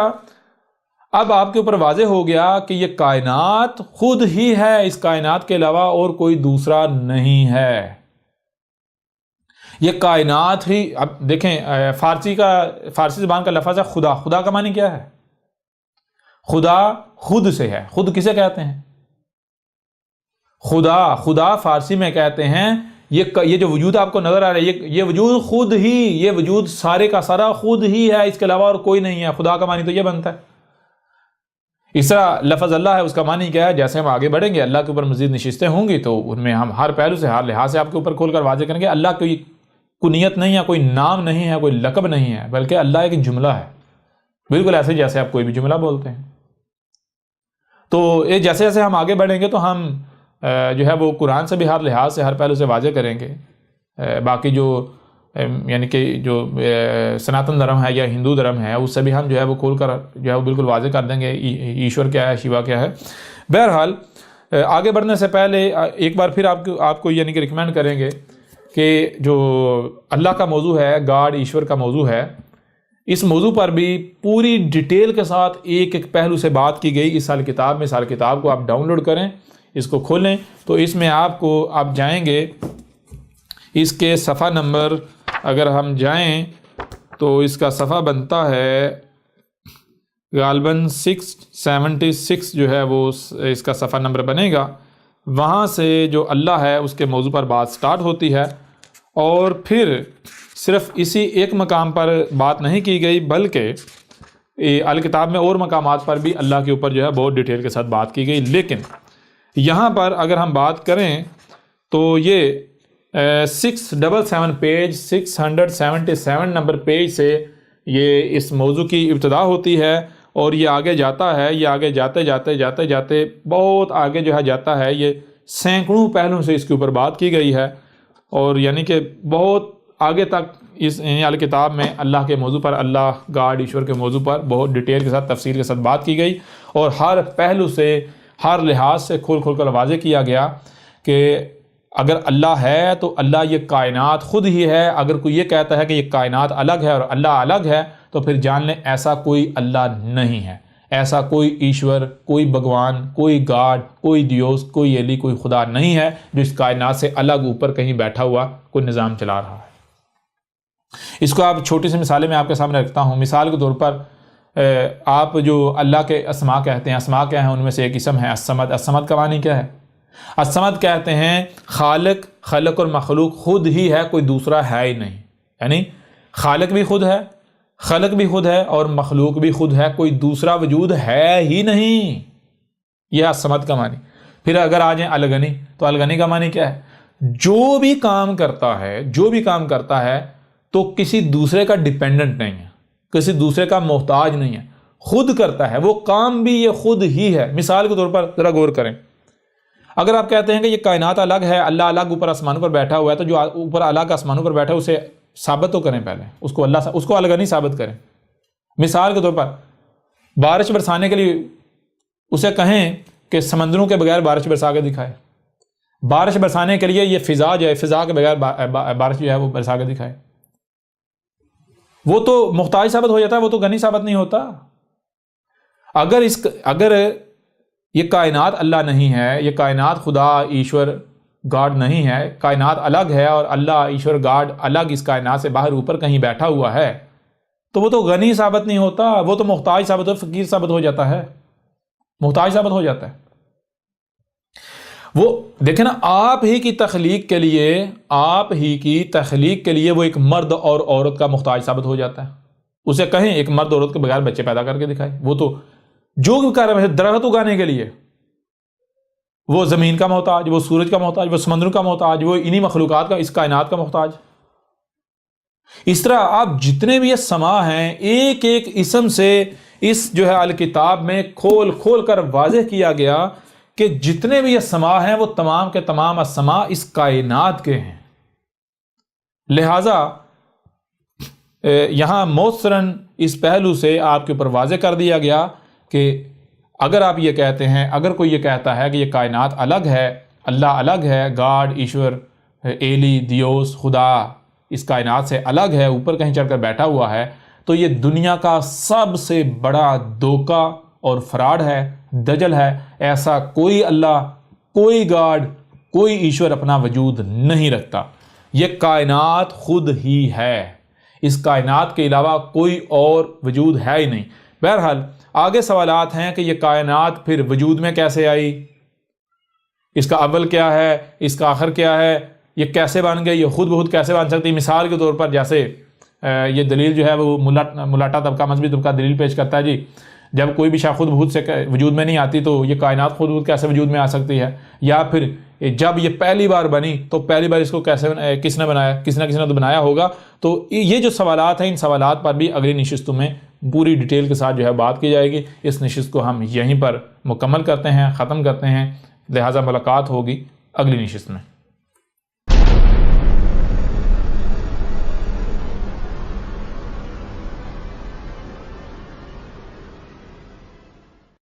اب آپ کے اوپر واضح ہو گیا کہ یہ کائنات خود ہی ہے، اس کائنات کے علاوہ اور کوئی دوسرا نہیں ہے. یہ کائنات ہی، اب دیکھیں فارسی زبان کا لفظ ہے خدا. خدا کا معنی کیا ہے؟ خدا خود سے ہے. خود کسے کہتے ہیں؟ خدا فارسی میں کہتے ہیں یہ جو وجود آپ کو نظر آ رہا ہے یہ وجود خود ہی، یہ وجود سارے کا سارا خود ہی ہے، اس کے علاوہ اور کوئی نہیں ہے. خدا کا معنی تو یہ بنتا ہے. اس طرح لفظ اللہ ہے، اس کا معنی کیا ہے؟ جیسے ہم آگے بڑھیں گے اللہ کے اوپر مزید نشستیں ہوں گی تو ان میں ہم ہر پہلو سے ہر لحاظ سے آپ کے اوپر کھول کر واضح کریں گے. اللہ کوئی کنیت نہیں ہے، کوئی نام نہیں ہے، کوئی لقب نہیں ہے، بلکہ اللہ ایک جملہ ہے، بالکل ایسے جیسے آپ کوئی بھی جملہ بولتے ہیں. تو یہ جیسے جیسے ہم آگے بڑھیں گے تو ہم جو ہے وہ قرآن سے بھی ہر لحاظ سے ہر پہلو سے واضح کریں گے. باقی جو یعنی کہ جو سناتن دھرم ہے یا ہندو دھرم ہے اس سے بھی ہم جو ہے وہ کھول کر جو ہے وہ بالکل واضح کر دیں گے ایشور کیا ہے، شیوا کیا ہے. بہرحال آگے بڑھنے سے پہلے ایک بار پھر آپ کو یعنی کہ ریکمینڈ کریں گے کہ جو اللہ کا موضوع ہے، گاڈ ایشور کا موضوع ہے، اس موضوع پر بھی پوری ڈیٹیل کے ساتھ ایک ایک پہلو سے بات کی گئی اس سال کتاب میں. سال کتاب کو آپ ڈاؤن لوڈ کریں، اس کو کھولیں تو اس میں آپ جائیں گے، اس کے صفحہ نمبر اگر ہم جائیں تو اس کا صفحہ بنتا ہے غالباً 676 جو ہے وہ اس کا صفحہ نمبر بنے گا. وہاں سے جو اللہ ہے اس کے موضوع پر بات سٹارٹ ہوتی ہے، اور پھر صرف اسی ایک مقام پر بات نہیں کی گئی بلکہ الکتاب میں اور مقامات پر بھی اللہ کے اوپر جو ہے بہت ڈیٹیل کے ساتھ بات کی گئی. لیکن یہاں پر اگر ہم بات کریں تو یہ 677 پیج 677 نمبر پیج سے یہ اس موضوع کی ابتدا ہوتی ہے، اور یہ آگے جاتا ہے، یہ آگے جاتے بہت آگے جو ہے جاتا ہے. یہ سینکڑوں پہلوں سے اس کے اوپر بات کی گئی ہے، اور یعنی کہ بہت آگے تک اس الکتاب میں اللہ کے موضوع پر، اللہ گاڈ ایشور کے موضوع پر بہت ڈیٹیل کے ساتھ تفصیل کے ساتھ بات کی گئی، اور ہر پہلو سے ہر لحاظ سے کھول کر واضح کیا گیا کہ اگر اللہ ہے تو اللہ یہ کائنات خود ہی ہے. اگر کوئی یہ کہتا ہے کہ یہ کائنات الگ ہے اور اللہ الگ ہے تو پھر جان لیں ایسا کوئی اللہ نہیں ہے، ایسا کوئی ایشور، کوئی بھگوان، کوئی گاڈ، کوئی دیوس، کوئی ایلی، کوئی خدا نہیں ہے جو اس کائنات سے الگ اوپر کہیں بیٹھا ہوا کوئی نظام چلا رہا ہے. اس کو آپ چھوٹی سی مثالیں میں آپ کے سامنے رکھتا ہوں. مثال کے طور پر آپ جو اللہ کے اسماء کہتے ہیں، اسماء کیا ہیں؟ ان میں سے ایک اسم ہے الصمد. الصمد کا معنی کیا ہے؟ الصمد کہتے ہیں خالق اور مخلوق خود ہی ہے، کوئی دوسرا ہے ہی نہیں. یعنی خالق بھی خود ہے، خلق بھی خود ہے، اور مخلوق بھی خود ہے، کوئی دوسرا وجود ہے ہی نہیں. یہ الصمد کا معنی. پھر اگر آ جائیں الغنی، تو الغنی کا معنی کیا ہے؟ جو بھی کام کرتا ہے تو کسی دوسرے کا ڈیپینڈنٹ نہیں ہے، کسی دوسرے کا محتاج نہیں ہے، خود کرتا ہے، وہ کام بھی یہ خود ہی ہے. مثال کے طور پر ذرا غور کریں، اگر آپ کہتے ہیں کہ یہ کائنات الگ ہے، اللہ الگ اوپر آسمانوں پر بیٹھا ہوا ہے، تو جو اوپر الگ آسمانوں پر بیٹھا ہے اسے ثابت تو کریں، پہلے اس کو الگ نہیں ثابت کریں. مثال کے طور پر بارش برسانے کے لیے اسے کہیں کہ سمندروں کے بغیر بارش برسا کے دکھائے. بارش برسانے کے لیے یہ فضا جو ہے، فضا کے بغیر بارش جو ہے وہ برسا کے دکھائے. وہ تو محتاج ثابت ہو جاتا ہے، وہ تو غنی ثابت نہیں ہوتا. اگر یہ کائنات اللہ نہیں ہے، یہ کائنات خدا ایشور گاڈ نہیں ہے، کائنات الگ ہے اور اللہ ایشور گاڈ الگ اس کائنات سے باہر اوپر کہیں بیٹھا ہوا ہے، تو وہ تو غنی ثابت نہیں ہوتا، وہ تو محتاج ثابت ہو، فقیر ثابت ہو جاتا ہے، محتاج ثابت ہو جاتا ہے. وہ دیکھیں نا، آپ ہی کی تخلیق کے لیے وہ ایک مرد اور عورت کا محتاج ثابت ہو جاتا ہے. اسے کہیں ایک مرد عورت کے بغیر بچے پیدا کر کے دکھائے، وہ تو جو بھی کر رہا ہے، درخت اگانے کے لیے وہ زمین کا محتاج، وہ سورج کا محتاج، وہ سمندر کا محتاج، وہ انہی مخلوقات کا، اس کائنات کا محتاج. اس طرح آپ جتنے بھی یہ سما ہیں، ایک ایک اسم سے اس جو ہے الکتاب میں کھول کر واضح کیا گیا کہ جتنے بھی یہ سما ہیں وہ تمام کے تمام السما اس کائنات کے ہیں. لہذا یہاں موثراً اس پہلو سے آپ کے اوپر واضح کر دیا گیا کہ اگر آپ یہ کہتے ہیں، اگر کوئی یہ کہتا ہے کہ یہ کائنات الگ ہے، اللہ الگ ہے، گاڈ ایشور ایلی دیوس خدا اس کائنات سے الگ ہے، اوپر کہیں چڑھ کر بیٹھا ہوا ہے، تو یہ دنیا کا سب سے بڑا دھوکہ اور فراڈ ہے، دجل ہے. ایسا کوئی اللہ، کوئی گاڈ، کوئی ایشور اپنا وجود نہیں رکھتا. یہ کائنات خود ہی ہے، اس کائنات کے علاوہ کوئی اور وجود ہے ہی نہیں۔ بہرحال آگے سوالات ہیں کہ یہ کائنات پھر وجود میں کیسے آئی، اس کا اول کیا ہے، اس کا آخر کیا ہے، یہ کیسے بن گئی، یہ خود بخود کیسے بن سکتی ہے۔ مثال کے طور پر جیسے یہ دلیل جو ہے وہ ملاٹا طبقہ مذہبی طبقہ دلیل پیش کرتا ہے جی جب کوئی بھی شے خود بخود سے وجود میں نہیں آتی تو یہ کائنات خود بخود کیسے وجود میں آ سکتی ہے، یا پھر جب یہ پہلی بار بنی تو پہلی بار اس کو کیسے کس نے بنایا، کس نے تو بنایا ہوگا۔ تو یہ جو سوالات ہیں ان سوالات پر بھی اگلی نشستوں میں پوری ڈیٹیل کے ساتھ جو ہے بات کی جائے گی۔ اس نشست کو ہم یہیں پر مکمل کرتے ہیں، ختم کرتے ہیں، لہٰذا ملاقات ہوگی اگلی نشست میں۔